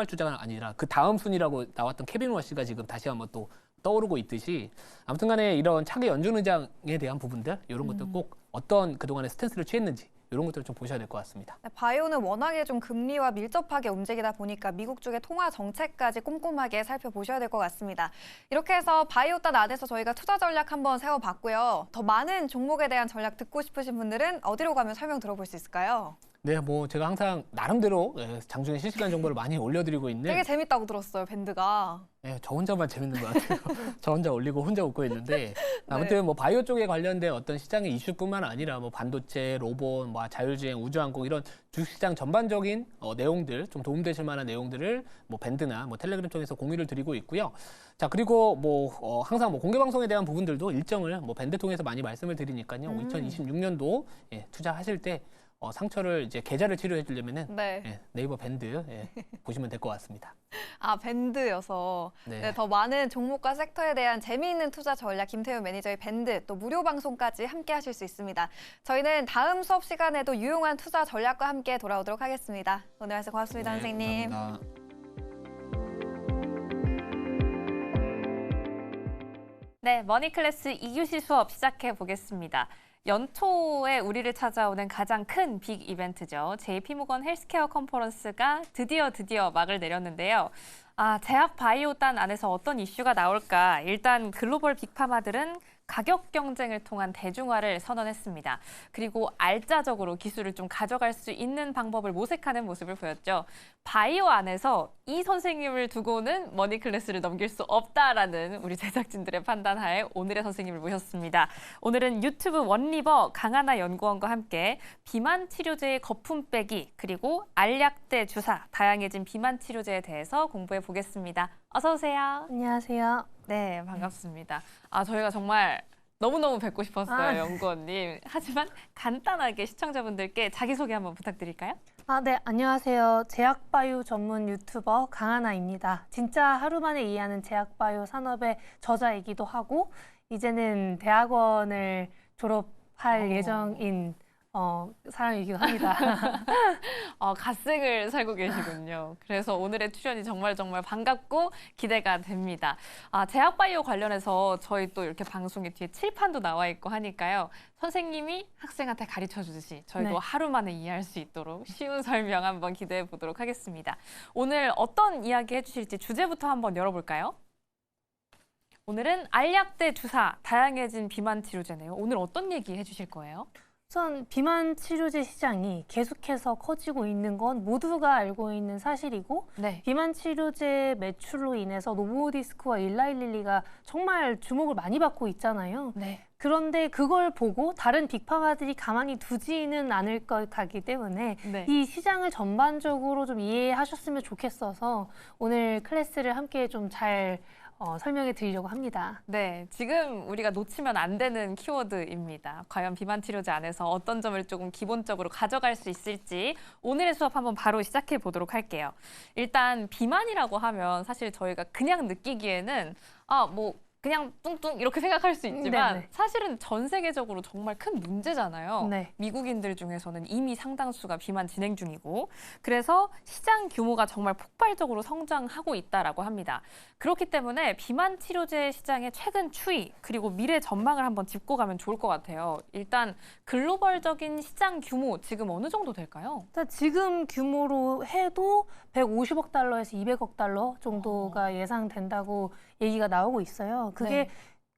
주자가 아니라 그 다음 순위라고 나왔던 케빈 워시가 지금 다시 한번 또 떠오르고 있듯이 아무튼 간에 이런 차기 연준 의장에 대한 부분들 이런 것들 꼭 어떤 그동안의 스탠스를 취했는지 이런 것들을 좀 보셔야 될 것 같습니다. 네, 바이오는 워낙에 좀 금리와 밀접하게 움직이다 보니까 미국 쪽의 통화 정책까지 꼼꼼하게 살펴보셔야 될 것 같습니다. 이렇게 해서 바이오단 안에서 저희가 투자 전략 한번 세워봤고요. 더 많은 종목에 대한 전략 듣고 싶으신 분들은 어디로 가면 설명 들어볼 수 있을까요? 네, 뭐 제가 항상 나름대로 장중에 실시간 정보를 많이 올려드리고 있는 되게 재밌다고 들었어요, 밴드가. 저 혼자만 재밌는 것 같아요. 저 혼자 올리고 혼자 웃고 있는데 아무튼 뭐 바이오 쪽에 관련된 어떤 시장의 이슈뿐만 아니라 뭐 반도체, 로봇, 뭐 자율주행, 우주항공 이런 주식시장 전반적인 내용들 좀 도움되실 만한 내용들을 뭐 밴드나 뭐 텔레그램 통해서 공유를 드리고 있고요. 자 그리고 뭐 항상 뭐 공개 방송에 대한 부분들도 일정을 뭐 밴드 통해서 많이 말씀을 드리니까요. 2026년도 투자하실 때 상처를 이제 계좌를 치료해 주려면은 네. 네이버 밴드 보시면 될 것 같습니다. 아, 밴드여서 네. 네, 더 많은 종목과 섹터에 대한 재미있는 투자 전략 김태훈 매니저의 밴드 또 무료 방송까지 함께 하실 수 있습니다. 저희는 다음 수업 시간에도 유용한 투자 전략과 함께 돌아오도록 하겠습니다. 오늘 말씀 고맙습니다, 네, 선생님. 감사합니다. 네, 머니클래스 2교시 수업 시작해 보겠습니다. 연초에 우리를 찾아오는 가장 큰 빅 이벤트죠. JP모건 헬스케어 컨퍼런스가 드디어 막을 내렸는데요. 제약 바이오단 안에서 어떤 이슈가 나올까? 일단 글로벌 빅파마들은 가격 경쟁을 통한 대중화를 선언했습니다. 그리고 알짜적으로 기술을 좀 가져갈 수 있는 방법을 모색하는 모습을 보였죠. 바이오 안에서 이 선생님을 두고는 머니클래스를 넘길 수 없다라는 우리 제작진들의 판단하에 오늘의 선생님을 모셨습니다. 오늘은 유튜브 원리버 강하나 연구원과 함께 비만 치료제의 거품 빼기 그리고 알약대 주사, 다양해진 비만 치료제에 대해서 공부해 보겠습니다. 어서 오세요. 안녕하세요. 네, 반갑습니다. 저희가 정말 너무너무 뵙고 싶었어요, 연구원님. 하지만 간단하게 시청자분들께 자기소개 한번 부탁드릴까요? 네, 안녕하세요. 제약바이오 전문 유튜버 강하나입니다. 진짜 하루 만에 이해하는 제약바이오 산업의 저자이기도 하고 이제는 대학원을 졸업할 예정인 사람이기도 합니다. 갓생을 살고 계시군요. 그래서 오늘의 출연이 정말 반갑고 기대가 됩니다. 제약바이오 관련해서 저희 또 이렇게 방송에 뒤에 칠판도 나와 있고 하니까요. 선생님이 학생한테 가르쳐 주듯이 저희도 네. 하루 만에 이해할 수 있도록 쉬운 설명 한번 기대해 보도록 하겠습니다. 오늘 어떤 이야기 해주실지 주제부터 한번 열어볼까요? 오늘은 알약대 주사, 다양해진 비만 치료제네요. 오늘 어떤 얘기 해주실 거예요? 우선 비만 치료제 시장이 계속해서 커지고 있는 건 모두가 알고 있는 사실이고 네. 비만 치료제 매출로 인해서 노보디스크와 일라이릴리가 정말 주목을 많이 받고 있잖아요. 네. 그런데 그걸 보고 다른 빅파마들이 가만히 두지는 않을 것 같기 때문에 네. 이 시장을 전반적으로 좀 이해하셨으면 좋겠어서 오늘 클래스를 함께 좀 잘 설명해 드리려고 합니다. 네, 지금 우리가 놓치면 안 되는 키워드입니다. 과연 비만 치료제 안에서 어떤 점을 조금 기본적으로 가져갈 수 있을지 오늘의 수업 한번 바로 시작해 보도록 할게요. 일단 비만이라고 하면 사실 저희가 그냥 느끼기에는 그냥 뚱뚱 이렇게 생각할 수 있지만 네네. 사실은 전 세계적으로 정말 큰 문제잖아요. 네. 미국인들 중에서는 이미 상당수가 비만 진행 중이고 그래서 시장 규모가 정말 폭발적으로 성장하고 있다라고 합니다. 그렇기 때문에 비만 치료제 시장의 최근 추이 그리고 미래 전망을 한번 짚고 가면 좋을 것 같아요. 일단 글로벌적인 시장 규모 지금 어느 정도 될까요? 일단 지금 규모로 해도 150억 달러에서 200억 달러 정도가 예상된다고 얘기가 나오고 있어요. 그게 네.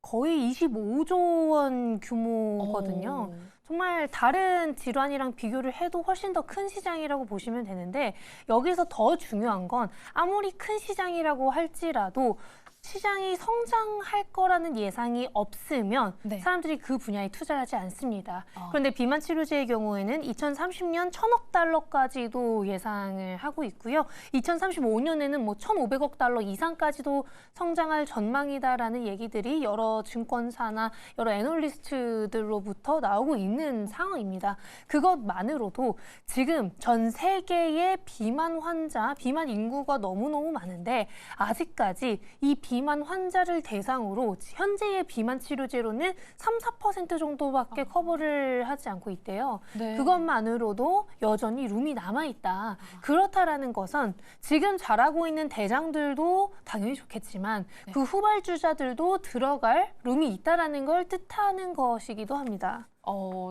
거의 25조 원 규모거든요. 정말 다른 질환이랑 비교를 해도 훨씬 더 큰 시장이라고 보시면 되는데 여기서 더 중요한 건 아무리 큰 시장이라고 할지라도 시장이 성장할 거라는 예상이 없으면 네. 사람들이 그 분야에 투자를 하지 않습니다. 그런데 비만 치료제의 경우에는 2030년 1,000억 달러까지도 예상을 하고 있고요. 2035년에는 1,500억 달러 이상까지도 성장할 전망이다라는 얘기들이 여러 증권사나 여러 애널리스트들로부터 나오고 있는 상황입니다. 그것만으로도 지금 전 세계의 비만 환자, 비만 인구가 너무너무 많은데 아직까지 이 비만 환자를 대상으로 현재의 비만 치료제로는 3~4% 정도밖에 커버를 하지 않고 있대요. 네. 그것만으로도 여전히 룸이 남아있다. 그렇다라는 것은 지금 잘하고 있는 대장들도 당연히 좋겠지만 네. 그 후발주자들도 들어갈 룸이 있다라는 걸 뜻하는 것이기도 합니다.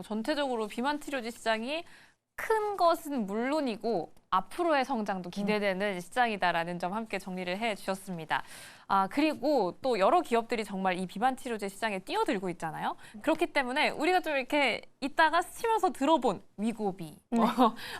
전체적으로 비만 치료제 시장이 큰 것은 물론이고 앞으로의 성장도 기대되는 시장이다라는 점 함께 정리를 해주셨습니다. 그리고 또 여러 기업들이 정말 이 비만 치료제 시장에 뛰어들고 있잖아요. 그렇기 때문에 우리가 좀 이렇게 이따가 스치면서 들어본 위고비,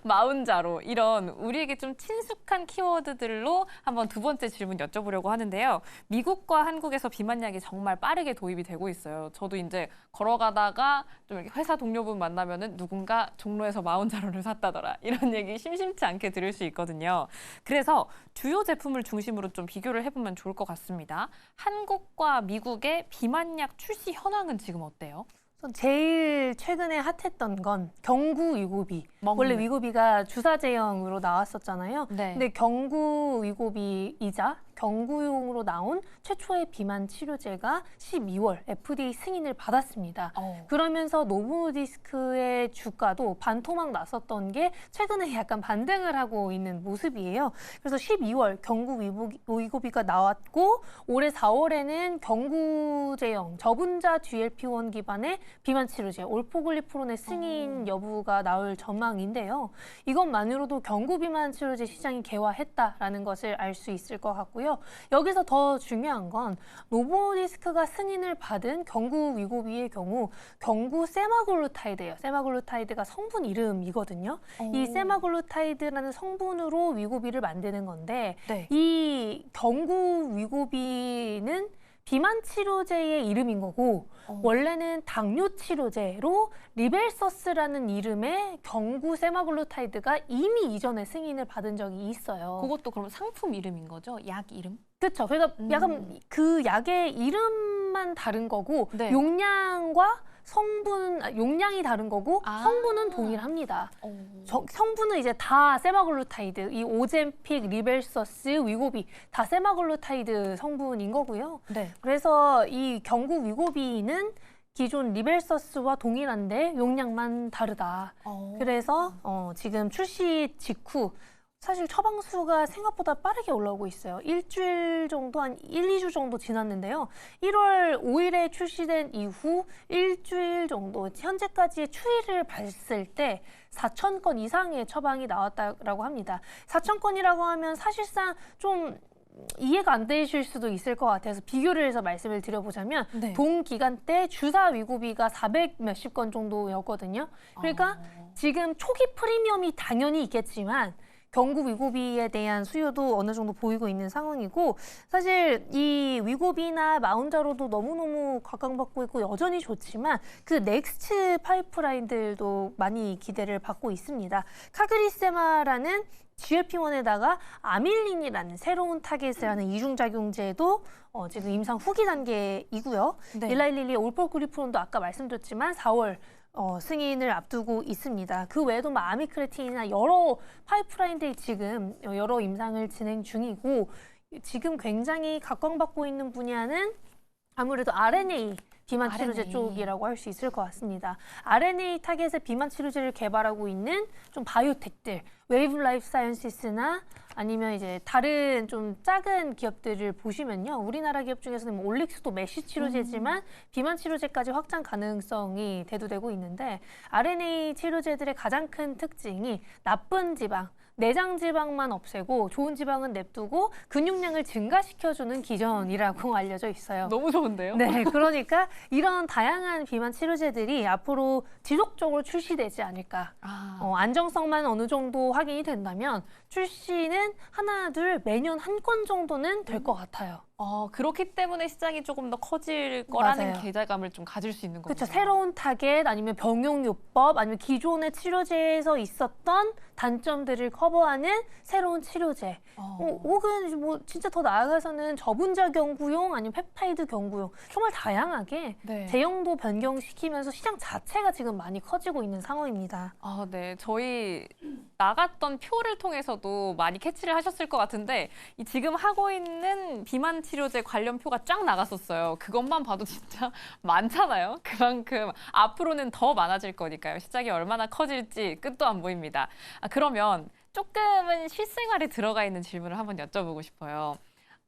마운자로 이런 우리에게 좀 친숙한 키워드들로 한번 두 번째 질문 여쭤보려고 하는데요. 미국과 한국에서 비만약이 정말 빠르게 도입이 되고 있어요. 저도 이제 걸어가다가 좀 이렇게 회사 동료분 만나면은 누군가 종로에서 마운자로를 샀다더라 이런 얘기 심심치 않게 들을 수 있거든요. 그래서 주요 제품을 중심으로 좀 비교를 해보면 좋을 것 같습니다. 한국과 미국의 비만약 출시 현황은 지금 어때요? 제일 최근에 핫했던 건 경구 위고비. 먹는. 원래 위고비가 주사 제형으로 나왔었잖아요. 네. 근데 경구 위고비이자 경구용으로 나온 최초의 비만 치료제가 12월 FDA 승인을 받았습니다. 그러면서 노보노디스크의 주가도 반토막 났었던 게 최근에 약간 반등을 하고 있는 모습이에요. 그래서 12월 경구 위고비가 나왔고 올해 4월에는 경구제형 저분자 GLP-1 기반의 비만 치료제 올포글리프론의 승인 여부가 나올 전망인데요. 이것만으로도 경구 비만 치료제 시장이 개화했다라는 것을 알 수 있을 것 같고요. 여기서 더 중요한 건 노보노디스크가 승인을 받은 경구 위고비의 경우 경구 세마글루타이드예요. 세마글루타이드가 성분 이름이거든요. 이 세마글루타이드라는 성분으로 위고비를 만드는 건데 네. 이 경구 위고비는 비만 치료제의 이름인 거고 원래는 당뇨 치료제로 리벨서스라는 이름의 경구 세마글루타이드가 이미 이전에 승인을 받은 적이 있어요. 그것도 그럼 상품 이름인 거죠? 약 이름? 그렇죠. 그러니까 약간 그 약의 이름만 다른 거고 네. 용량이 다른 거고 성분은 동일합니다. 어. 성분은 이제 다 세마글루타이드, 이 오젬픽, 리벨서스, 위고비 다 세마글루타이드 성분인 거고요. 네. 그래서 이 경구 위고비는 기존 리벨서스와 동일한데 용량만 다르다. 그래서 지금 출시 직후 사실 처방수가 생각보다 빠르게 올라오고 있어요. 일주일 정도, 한 1-2주 정도 지났는데요. 1월 5일에 출시된 이후 일주일 정도, 현재까지의 추이를 봤을 때 4,000건 이상의 처방이 나왔다고 합니다. 4,000건이라고 하면 사실상 좀 이해가 안 되실 수도 있을 것 같아서 비교를 해서 말씀을 드려보자면 네. 동기간 때 주사 위고비가 400 몇십 건 정도였거든요. 그러니까 지금 초기 프리미엄이 당연히 있겠지만 경구 위고비에 대한 수요도 어느 정도 보이고 있는 상황이고 사실 이 위고비나 마운자로도 너무너무 각광받고 있고 여전히 좋지만 그 넥스트 파이프라인들도 많이 기대를 받고 있습니다. 카그리세마라는 GLP-1에다가 아밀린이라는 새로운 타겟을 하는 이중작용제도 지금 임상 후기 단계이고요. 네. 일라일릴리 올포글리프론도 아까 말씀드렸지만 4월 승인을 앞두고 있습니다. 그 외에도 뭐 아미크레틴이나 여러 파이프라인들이 지금 여러 임상을 진행 중이고 지금 굉장히 각광받고 있는 분야는 아무래도 RNA 비만 치료제 쪽이라고 할 수 있을 것 같습니다. RNA 타겟의 비만 치료제를 개발하고 있는 좀 바이오텍들, 웨이브 라이프 사이언시스나 아니면 이제 다른 좀 작은 기업들을 보시면요. 우리나라 기업 중에서는 뭐 올릭스도 메쉬 치료제지만 비만 치료제까지 확장 가능성이 대두되고 있는데 RNA 치료제들의 가장 큰 특징이 나쁜 지방, 내장 지방만 없애고 좋은 지방은 냅두고 근육량을 증가시켜주는 기전이라고 알려져 있어요. 너무 좋은데요? 네, 그러니까 이런 다양한 비만 치료제들이 앞으로 지속적으로 출시되지 않을까. 안정성만 어느 정도 확인이 된다면 출시는 하나, 둘, 매년 한 건 정도는 될 것 같아요. 그렇기 때문에 시장이 조금 더 커질 거라는 맞아요. 기대감을 좀 가질 수 있는 거죠. 그렇죠. 새로운 타겟 아니면 병용요법 아니면 기존의 치료제에서 있었던 단점들을 커버하는 새로운 치료제. 혹은 뭐 진짜 더 나아가서는 저분자 경구용 아니면 펩타이드 경구용 정말 다양하게 네. 제형도 변경시키면서 시장 자체가 지금 많이 커지고 있는 상황입니다. 네. 저희 나갔던 표를 통해서도 많이 캐치를 하셨을 것 같은데 이 지금 하고 있는 비만 치료제 관련 표가 쫙 나갔었어요. 그것만 봐도 진짜 많잖아요. 그만큼 앞으로는 더 많아질 거니까요. 시장이 얼마나 커질지 끝도 안 보입니다. 그러면 조금은 실생활에 들어가 있는 질문을 한번 여쭤보고 싶어요.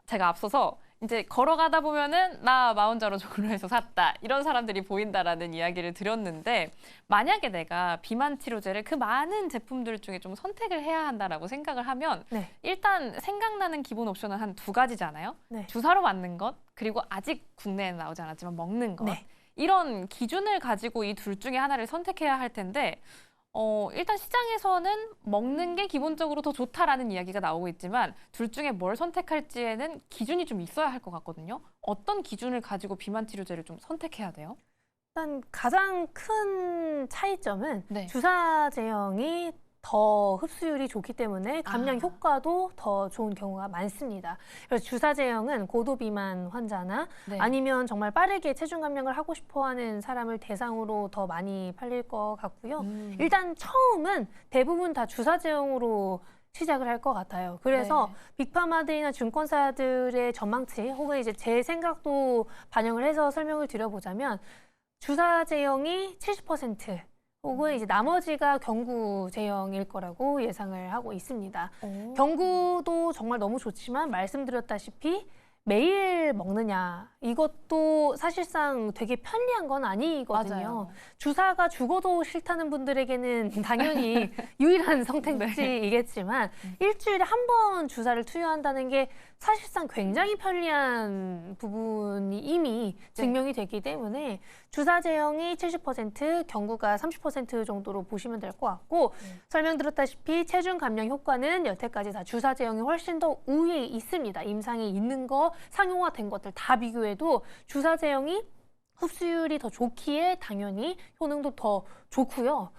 제가 앞서서 이제 걸어가다 보면은 나 마운자로 종로에서 샀다 이런 사람들이 보인다라는 이야기를 드렸는데 만약에 내가 비만 치료제를 그 많은 제품들 중에 좀 선택을 해야 한다라고 생각을 하면 네. 일단 생각나는 기본 옵션은 한 두 가지잖아요. 네. 주사로 맞는 것 그리고 아직 국내에 나오지 않았지만 먹는 것 네. 이런 기준을 가지고 이 둘 중에 하나를 선택해야 할 텐데 일단 시장에서는 먹는 게 기본적으로 더 좋다라는 이야기가 나오고 있지만 둘 중에 뭘 선택할지에는 기준이 좀 있어야 할 것 같거든요. 어떤 기준을 가지고 비만 치료제를 좀 선택해야 돼요? 일단 가장 큰 차이점은 네. 주사 제형이 더 흡수율이 좋기 때문에 감량 효과도 더 좋은 경우가 많습니다. 그래서 주사 제형은 고도 비만 환자나 네. 아니면 정말 빠르게 체중 감량을 하고 싶어하는 사람을 대상으로 더 많이 팔릴 것 같고요. 일단 처음은 대부분 다 주사 제형으로 시작을 할 것 같아요. 그래서 빅파마들이나 증권사들의 전망치 혹은 이제 제 생각도 반영을 해서 설명을 드려보자면 주사 제형이 70% 혹은 이제 나머지가 경구 제형일 거라고 예상을 하고 있습니다. 경구도 정말 너무 좋지만 말씀드렸다시피 매일 먹느냐 이것도 사실상 되게 편리한 건 아니거든요. 맞아요. 주사가 죽어도 싫다는 분들에게는 당연히 유일한 선택지이겠지만 일주일에 한 번 주사를 투여한다는 게 사실상 굉장히 편리한 부분이 이미 증명이 됐기 때문에 주사 제형이 70%, 경구가 30% 정도로 보시면 될 것 같고 설명드렸다시피 체중 감량 효과는 여태까지 다 주사 제형이 훨씬 더 우위에 있습니다. 임상에 있는 거, 상용화된 것들 다 비교해도 주사 제형이 흡수율이 더 좋기에 당연히 효능도 더 좋고요.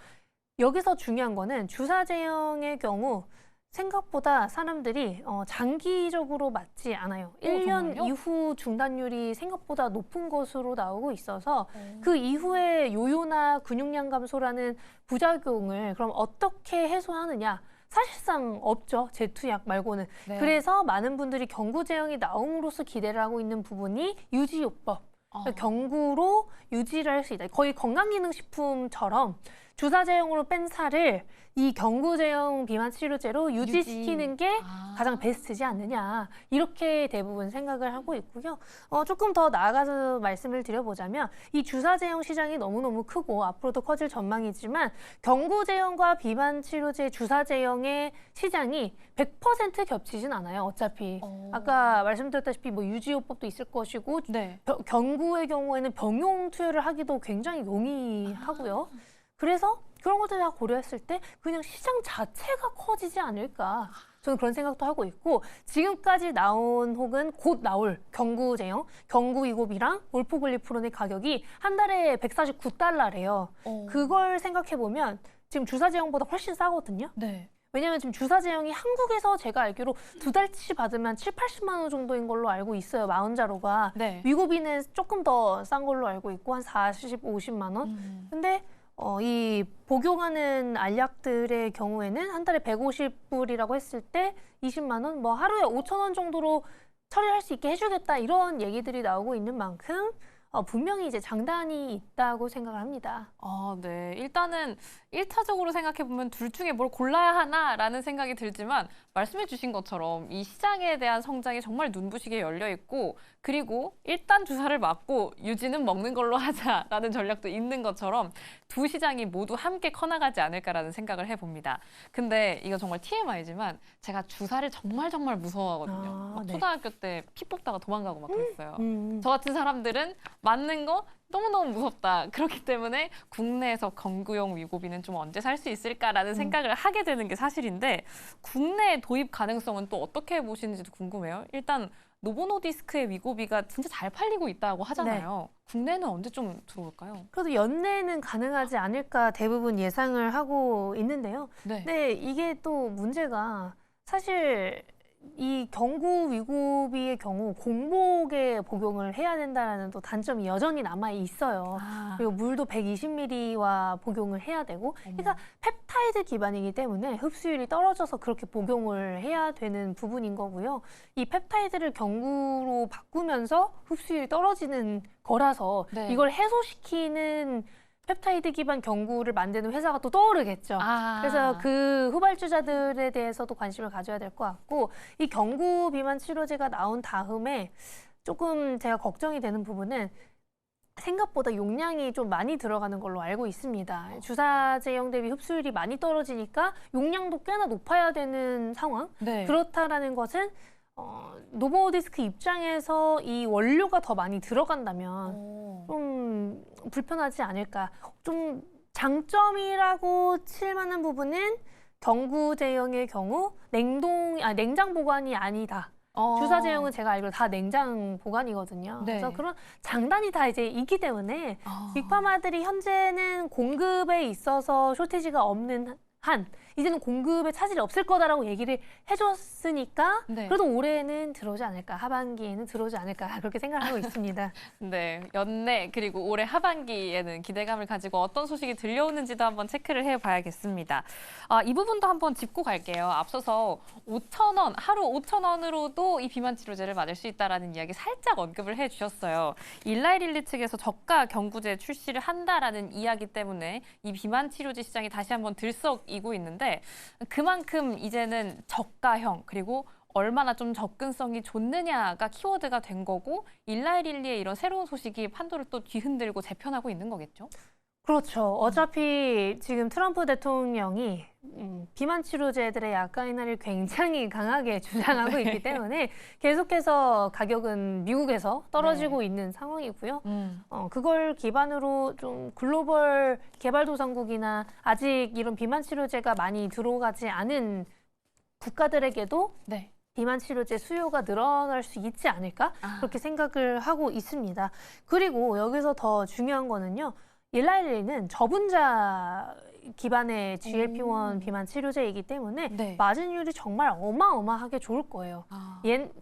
여기서 중요한 거는 주사 제형의 경우 생각보다 사람들이 장기적으로 맞지 않아요. 1년 정말요? 이후 중단율이 생각보다 높은 것으로 나오고 있어서 그 이후에 요요나 근육량 감소라는 부작용을 그럼 어떻게 해소하느냐? 사실상 없죠. 제투약 말고는. 네. 그래서 많은 분들이 경구 제형이 나옴으로써 기대를 하고 있는 부분이 유지요법. 그러니까 경구로 유지를 할 수 있다. 거의 건강기능식품처럼 주사 제형으로 뺀 살을 이 경구 제형 비만 치료제로 유지시키는 게 가장 베스트지 않느냐 이렇게 대부분 생각을 하고 있고요. 조금 더 나아가서 말씀을 드려보자면 이 주사 제형 시장이 너무너무 크고 앞으로도 커질 전망이지만 경구 제형과 비만 치료제 주사 제형의 시장이 100% 겹치진 않아요. 어차피 아까 말씀드렸다시피 뭐 유지요법도 있을 것이고 경구의 경우에는 병용 투여를 하기도 굉장히 용이하고요. 그래서 그런 것들 다 고려했을 때 그냥 시장 자체가 커지지 않을까. 저는 그런 생각도 하고 있고 지금까지 나온 혹은 곧 나올 경구 제형, 경구 위고비랑 올포글리프론의 가격이 한 달에 149달러래요. 그걸 생각해보면 지금 주사 제형보다 훨씬 싸거든요. 왜냐면 지금 주사 제형이 한국에서 제가 알기로 2달치 받으면 7, 80만 원 정도인 걸로 알고 있어요. 마흔자루가. 위고비는 조금 더 싼 걸로 알고 있고 한 40, 50만 원. 근데 이 복용하는 알약들의 경우에는 한 달에 150불이라고 했을 때 20만 원, 뭐 하루에 5천 원 정도로 처리할 수 있게 해주겠다 이런 얘기들이 나오고 있는 만큼 분명히 이제 장단이 있다고 생각을 합니다. 네. 일단은 1차적으로 생각해보면 둘 중에 뭘 골라야 하나라는 생각이 들지만 말씀해 주신 것처럼 이 시장에 대한 성장이 정말 눈부시게 열려 있고 그리고 일단 주사를 맞고 유지는 먹는 걸로 하자라는 전략도 있는 것처럼 두 시장이 모두 함께 커나가지 않을까라는 생각을 해봅니다. 근데 이거 정말 TMI지만 제가 주사를 정말 무서워하거든요. 막 초등학교 때 피 뽑다가 도망가고 막 그랬어요. 저 같은 사람들은 맞는 거 너무너무 무섭다. 그렇기 때문에 국내에서 경구용 위고비는 좀 언제 살 수 있을까라는 생각을 하게 되는 게 사실인데 국내 도입 가능성은 또 어떻게 보시는지도 궁금해요. 일단 노보노디스크의 위고비가 진짜 잘 팔리고 있다고 하잖아요. 국내는 언제 좀 들어올까요? 그래도 연내는 가능하지 않을까 대부분 예상을 하고 있는데요. 근데 이게 또 문제가 사실 이 경구 위고비의 경우 공복에 복용을 해야 된다는 또 단점이 여전히 남아 있어요. 그리고 물도 120ml와 복용을 해야 되고, 그러니까 펩타이드 기반이기 때문에 흡수율이 떨어져서 그렇게 복용을 해야 되는 부분인 거고요. 이 펩타이드를 경구로 바꾸면서 흡수율이 떨어지는 거라서 이걸 해소시키는 펩타이드 기반 경구를 만드는 회사가 또 떠오르겠죠. 그래서 그 후발주자들에 대해서도 관심을 가져야 될 것 같고 이 경구 비만 치료제가 나온 다음에 조금 제가 걱정이 되는 부분은 생각보다 용량이 좀 많이 들어가는 걸로 알고 있습니다. 주사 제형 대비 흡수율이 많이 떨어지니까 용량도 꽤나 높아야 되는 상황. 그렇다라는 것은 노보디스크 입장에서 이 원료가 더 많이 들어간다면 좀 불편하지 않을까. 좀 장점이라고 칠 만한 부분은 경구 제형의 경우 냉장 보관이 아니다. 주사 제형은 제가 알기로 다 냉장 보관이거든요. 그래서 그런 장단이 다 이제 있기 때문에 빅파마들이 현재는 공급에 있어서 쇼티지가 없는 한 이제는 공급에 차질이 없을 거다라고 얘기를 해줬으니까 네. 그래도 올해는 들어오지 않을까, 하반기에는 들어오지 않을까 그렇게 생각을 하고 있습니다. 네, 연내 그리고 올해 하반기에는 기대감을 가지고 어떤 소식이 들려오는지도 한번 체크를 해봐야겠습니다. 이 부분도 한번 짚고 갈게요. 앞서서 5,000원, 하루 5,000원으로도 이 비만 치료제를 맞을 수 있다라는 이야기 살짝 언급을 해주셨어요. 일라이릴리 측에서 저가 경구제 출시를 한다라는 이야기 때문에 이 비만 치료제 시장이 다시 한번 들썩이고 있는데 그만큼 이제는 저가형 그리고 얼마나 좀 접근성이 좋느냐가 키워드가 된 거고 일라이릴리의 이런 새로운 소식이 판도를 또 뒤흔들고 재편하고 있는 거겠죠? 그렇죠. 어차피 지금 트럼프 대통령이 비만 치료제들의 약가 인하를 굉장히 강하게 주장하고 있기 때문에 계속해서 가격은 미국에서 떨어지고 있는 상황이고요. 그걸 기반으로 좀 글로벌 개발도상국이나 아직 이런 비만 치료제가 많이 들어가지 않은 국가들에게도 네. 비만 치료제 수요가 늘어날 수 있지 않을까 그렇게 생각을 하고 있습니다. 그리고 여기서 더 중요한 거는요. 일라이릴리는 저분자 기반의 GLP-1 비만 치료제이기 때문에 네. 마진율이 정말 어마어마하게 좋을 거예요.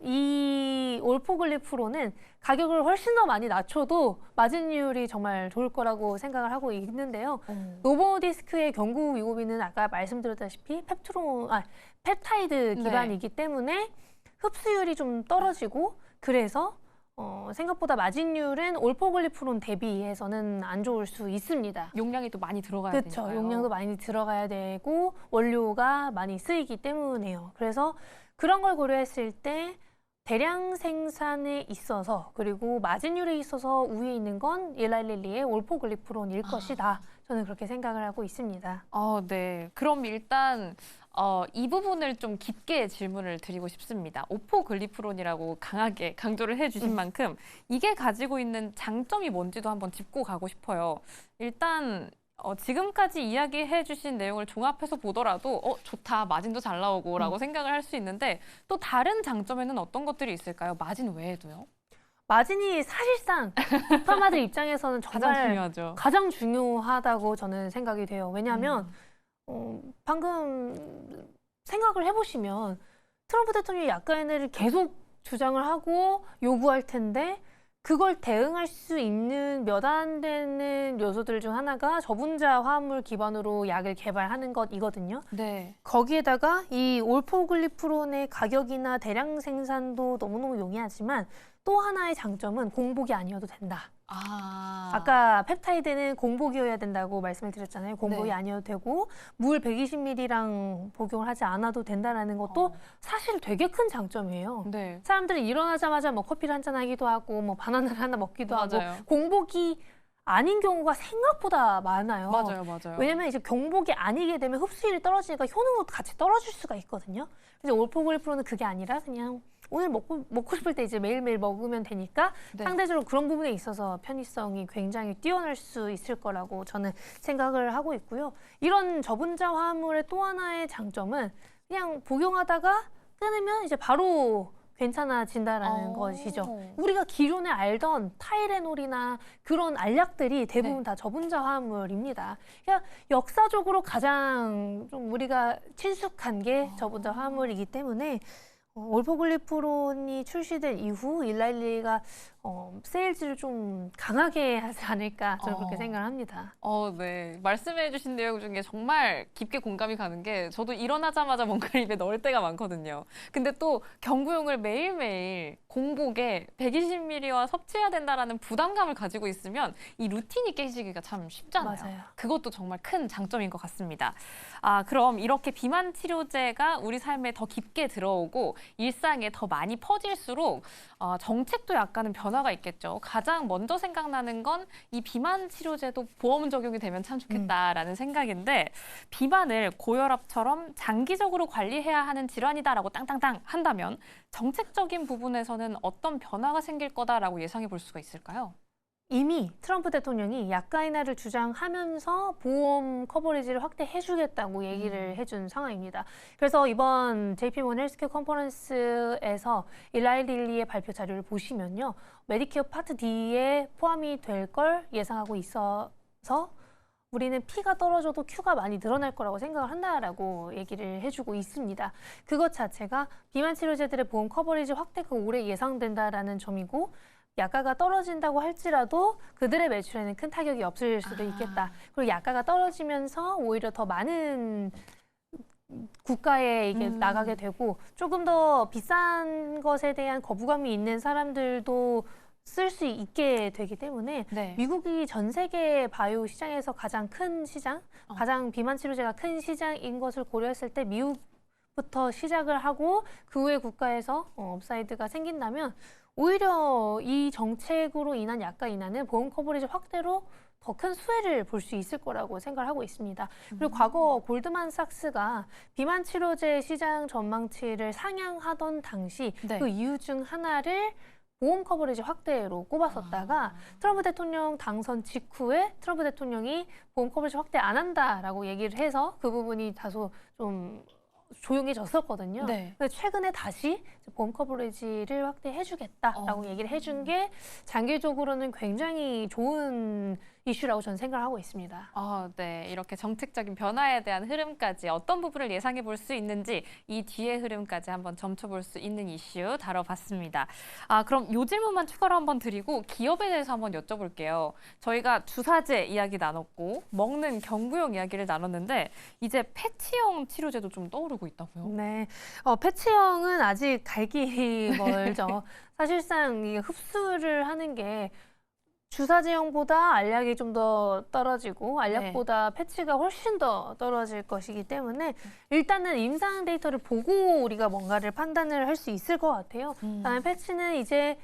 이 올포글리프로는 가격을 훨씬 더 많이 낮춰도 마진율이 정말 좋을 거라고 생각을 하고 있는데요. 노보디스크의 경구 위고비는 아까 말씀드렸다시피 펩타이드 기반이기 때문에 흡수율이 좀 떨어지고 그래서 생각보다 마진율은 올포글리프론 대비해서는 안 좋을 수 있습니다. 용량이 또 많이 들어가야 그렇죠. 되니까요. 용량도 많이 들어가야 되고 원료가 많이 쓰이기 때문에요. 그래서 그런 걸 고려했을 때 대량 생산에 있어서 그리고 마진율에 있어서 우위에 있는 건 일라이릴리의 올포글리프론일 것이다. 저는 그렇게 생각을 하고 있습니다. 네. 그럼 일단 이 부분을 좀 깊게 질문을 드리고 싶습니다. 오포글리프론이라고 강하게 강조를 해주신 만큼 이게 가지고 있는 장점이 뭔지도 한번 짚고 가고 싶어요. 일단 지금까지 이야기해 주신 내용을 종합해서 보더라도 좋다, 마진도 잘 나오고 라고 생각을 할 수 있는데 또 다른 장점에는 어떤 것들이 있을까요? 마진 외에도요? 마진이 사실상 파마들 입장에서는 정말 가장 중요하죠. 가장 중요하다고 저는 생각이 돼요. 왜냐하면 방금 생각을 해보시면 트럼프 대통령이 약가 인하를 계속 주장을 하고 요구할 텐데 그걸 대응할 수 있는 몇 안 되는 요소들 중 하나가 저분자 화합물 기반으로 약을 개발하는 것이거든요. 네. 거기에다가 이 올포글리프론의 가격이나 대량 생산도 너무너무 용이하지만 또 하나의 장점은 공복이 아니어도 된다. 아까 펩타이드는 공복이어야 된다고 말씀을 드렸잖아요. 공복이 네. 아니어도 되고 물 120ml랑 복용을 하지 않아도 된다는 것도 사실 되게 큰 장점이에요. 네. 사람들이 일어나자마자 뭐 커피를 한잔 하기도 하고 뭐 바나나를 하나 먹기도 맞아요. 하고 공복이 아닌 경우가 생각보다 많아요. 맞아요. 왜냐면 이제 경복이 아니게 되면 흡수율이 떨어지니까 효능도 같이 떨어질 수가 있거든요. 그래서 올포글리프론은 그게 아니라 그냥 오늘 먹고 싶을 때 이제 매일매일 먹으면 되니까 네. 상대적으로 그런 부분에 있어서 편의성이 굉장히 뛰어날 수 있을 거라고 저는 생각을 하고 있고요. 이런 저분자 화합물의 또 하나의 장점은 그냥 복용하다가 끊으면 이제 바로 괜찮아진다라는 것이죠. 우리가 기존에 알던 타이레놀이나 그런 알약들이 대부분 다 저분자 화합물입니다. 그러니까 역사적으로 가장 좀 우리가 친숙한 게 저분자 화합물이기 때문에 올포글리프론이 출시된 이후 일라이릴리가 세일즈를 좀 강하게 하지 않을까 저는 그렇게 생각을 합니다. 네. 말씀해 주신 내용 중에 정말 깊게 공감이 가는 게 저도 일어나자마자 뭔가를 입에 넣을 때가 많거든요. 근데 또 경구용을 매일매일 공복에 120ml와 섭취해야 된다라는 부담감을 가지고 있으면 이 루틴이 깨지기가 참 쉽잖아요. 맞아요. 그것도 정말 큰 장점인 것 같습니다. 그럼 이렇게 비만 치료제가 우리 삶에 더 깊게 들어오고 일상에 더 많이 퍼질수록 정책도 약간은 변화가 있겠죠. 가장 먼저 생각나는 건 이 비만 치료제도 보험 적용이 되면 참 좋겠다라는 생각인데 비만을 고혈압처럼 장기적으로 관리해야 하는 질환이다라고 땅땅땅 한다면 정책적인 부분에서는 어떤 변화가 생길 거다라고 예상해 볼 수가 있을까요? 이미 트럼프 대통령이 약가 인하를 주장하면서 보험 커버리지를 확대해주겠다고 얘기를 해준 상황입니다. 그래서 이번 JP모건 헬스케어 컨퍼런스에서 일라이릴리의 발표 자료를 보시면요. 메디케어 파트 D에 포함이 될 걸 예상하고 있어서 우리는 P가 떨어져도 Q가 많이 늘어날 거라고 생각을 한다라고 얘기를 해주고 있습니다. 그것 자체가 비만 치료제들의 보험 커버리지 확대가 올해 예상된다라는 점이고 약가가 떨어진다고 할지라도 그들의 매출에는 큰 타격이 없을 수도 있겠다. 그리고 약가가 떨어지면서 오히려 더 많은 국가에 이게 나가게 되고 조금 더 비싼 것에 대한 거부감이 있는 사람들도 쓸 수 있게 되기 때문에 네. 미국이 전 세계 바이오 시장에서 가장 큰 시장, 가장 비만 치료제가 큰 시장인 것을 고려했을 때 미국부터 시작을 하고 그 후에 국가에서 업사이드가 생긴다면 오히려 이 정책으로 인한 약가 인하는 보험 커버리지 확대로 더 큰 수혜를 볼 수 있을 거라고 생각을 하고 있습니다. 그리고 과거 골드만삭스가 비만 치료제 시장 전망치를 상향하던 당시 네. 그 이유 중 하나를 보험 커버리지 확대로 꼽았었다가 트럼프 대통령 당선 직후에 트럼프 대통령이 보험 커버리지 확대 안 한다라고 얘기를 해서 그 부분이 다소 좀 조용해졌었거든요. 네. 근데 최근에 다시 보험 커버리지를 확대해주겠다라고 얘기를 해준 게 장기적으로는 굉장히 좋은 이슈라고 저는 생각을 하고 있습니다. 네. 이렇게 정책적인 변화에 대한 흐름까지 어떤 부분을 예상해 볼 수 있는지 이 뒤의 흐름까지 한번 점쳐볼 수 있는 이슈 다뤄봤습니다. 그럼 요 질문만 추가로 한번 드리고 기업에 대해서 한번 여쭤볼게요. 저희가 주사제 이야기 나눴고 먹는 경구용 이야기를 나눴는데 이제 패치형 치료제도 좀 떠오르고 있다고요? 네, 패치형은 아직 갈 길이 멀죠. 사실상 이게 흡수를 하는 게 주사제형보다 알약이 좀 더 떨어지고 알약보다 패치가 훨씬 더 떨어질 것이기 때문에 일단은 임상 데이터를 보고 우리가 뭔가를 판단을 할 수 있을 것 같아요. 그다음에 패치는 이제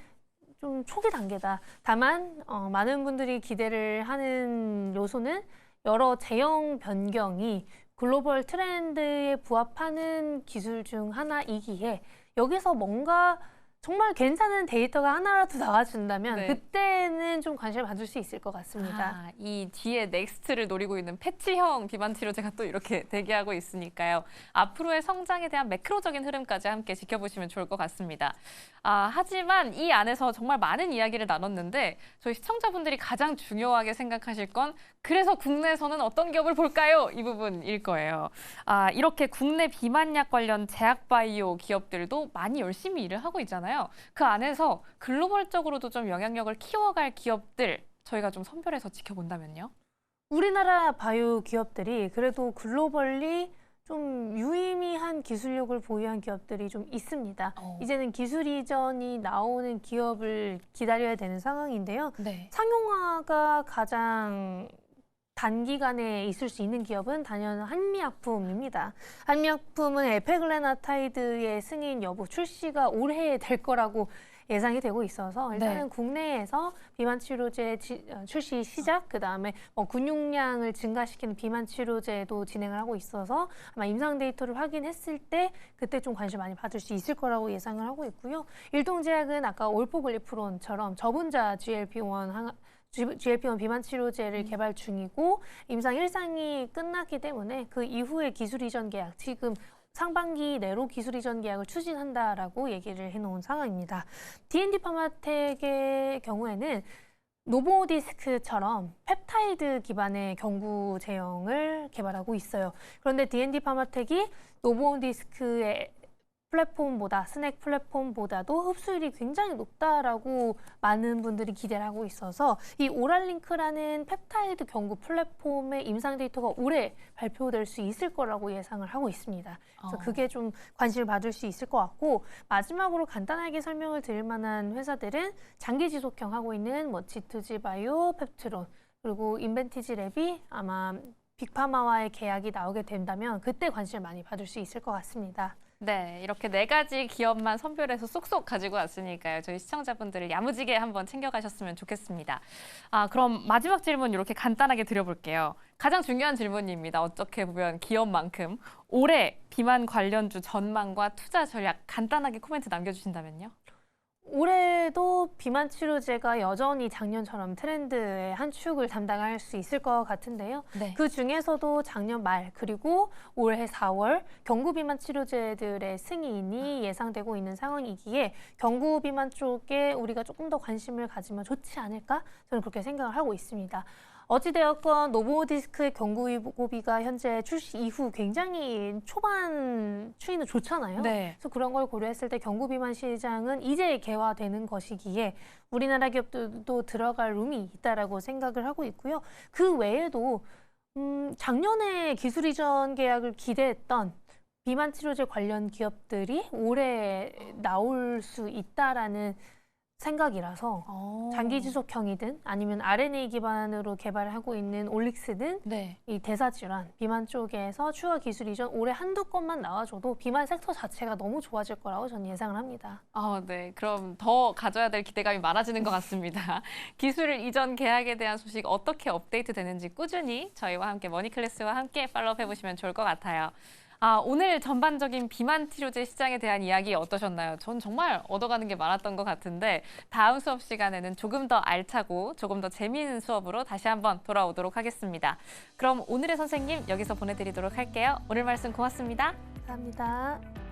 좀 초기 단계다. 다만 많은 분들이 기대를 하는 요소는 여러 제형 변경이 글로벌 트렌드에 부합하는 기술 중 하나이기에 여기서 뭔가 정말 괜찮은 데이터가 하나라도 나와준다면 네. 그때는 좀 관심을 받을 수 있을 것 같습니다. 이 뒤에 넥스트를 노리고 있는 패치형 비만 치료제가 또 이렇게 대기하고 있으니까요. 앞으로의 성장에 대한 매크로적인 흐름까지 함께 지켜보시면 좋을 것 같습니다. 하지만 이 안에서 정말 많은 이야기를 나눴는데 저희 시청자분들이 가장 중요하게 생각하실 건 그래서 국내에서는 어떤 기업을 볼까요? 이 부분일 거예요. 이렇게 국내 비만약 관련 제약바이오 기업들도 많이 열심히 일을 하고 있잖아요. 그 안에서 글로벌적으로도 좀 영향력을 키워갈 기업들 저희가 좀 선별해서 지켜본다면요? 우리나라 바이오 기업들이 그래도 글로벌리 좀 유의미한 기술력을 보유한 기업들이 좀 있습니다. 이제는 기술 이전이 나오는 기업을 기다려야 되는 상황인데요. 네. 상용화가 가장 단기간에 있을 수 있는 기업은 단연 한미약품입니다. 한미약품은 에페글레나타이드의 승인 여부 출시가 올해 될 거라고 예상이 되고 있어서 일단은 국내에서 비만 치료제 출시 시작, 그다음에 근육량을 증가시키는 비만 치료제도 진행을 하고 있어서 아마 임상 데이터를 확인했을 때 그때 좀 관심 많이 받을 수 있을 거라고 예상을 하고 있고요. 일동제약은 아까 올포글리프론처럼 저분자 GLP-1 비만 치료제를 개발 중이고 임상 1상이 끝났기 때문에 그 이후에 기술 이전 계약, 지금 상반기 내로 기술 이전 계약을 추진한다라고 얘기를 해놓은 상황입니다. D&D 파마텍의 경우에는 노보디스크처럼 펩타이드 기반의 경구 제형을 개발하고 있어요. 그런데 D&D 파마텍이 노보디스크의 플랫폼보다 스낵 플랫폼보다도 흡수율이 굉장히 높다라고 많은 분들이 기대를 하고 있어서 이 오랄링크라는 펩타이드 경구 플랫폼의 임상 데이터가 올해 발표될 수 있을 거라고 예상을 하고 있습니다. 그래서 그게 좀 관심을 받을 수 있을 것 같고 마지막으로 간단하게 설명을 드릴 만한 회사들은 장기 지속형 하고 있는 G2G 바이오, 펩트론 그리고 인벤티지 랩이 아마 빅파마와의 계약이 나오게 된다면 그때 관심을 많이 받을 수 있을 것 같습니다. 네, 이렇게 4가지 기업만 선별해서 쏙쏙 가지고 왔으니까요. 저희 시청자분들을 야무지게 한번 챙겨가셨으면 좋겠습니다. 그럼 마지막 질문 이렇게 간단하게 드려볼게요. 가장 중요한 질문입니다. 어떻게 보면 기업만큼 올해 비만 관련주 전망과 투자 전략 간단하게 코멘트 남겨주신다면요? 올해도 비만 치료제가 여전히 작년처럼 트렌드의 한 축을 담당할 수 있을 것 같은데요. 네. 그 중에서도 작년 말 그리고 올해 4월 경구 비만 치료제들의 승인이 예상되고 있는 상황이기에 경구 비만 쪽에 우리가 조금 더 관심을 가지면 좋지 않을까? 저는 그렇게 생각을 하고 있습니다. 어찌되었건 노보디스크의 경구고비가 현재 출시 이후 굉장히 초반 추이는 좋잖아요. 네. 그래서 그런 걸 고려했을 때 경구비만 시장은 이제 개화되는 것이기에 우리나라 기업들도 들어갈 룸이 있다라고 생각을 하고 있고요. 그 외에도 작년에 기술 이전 계약을 기대했던 비만 치료제 관련 기업들이 올해 나올 수 있다라는 생각이라서 장기 지속형이든 아니면 RNA 기반으로 개발하고 있는 올릭스든 네. 이 대사질환, 비만 쪽에서 추가 기술 이전 올해 한두 건만 나와줘도 비만 섹터 자체가 너무 좋아질 거라고 저는 예상을 합니다. 네. 그럼 더 가져야 될 기대감이 많아지는 것 같습니다. 기술 이전 계약에 대한 소식 어떻게 업데이트 되는지 꾸준히 저희와 함께 머니클래스와 함께 팔로우 해보시면 좋을 것 같아요. 오늘 전반적인 비만 치료제 시장에 대한 이야기 어떠셨나요? 전 정말 얻어가는 게 많았던 것 같은데 다음 수업 시간에는 조금 더 알차고 조금 더 재미있는 수업으로 다시 한번 돌아오도록 하겠습니다. 그럼 오늘의 선생님 여기서 보내드리도록 할게요. 오늘 말씀 고맙습니다. 감사합니다.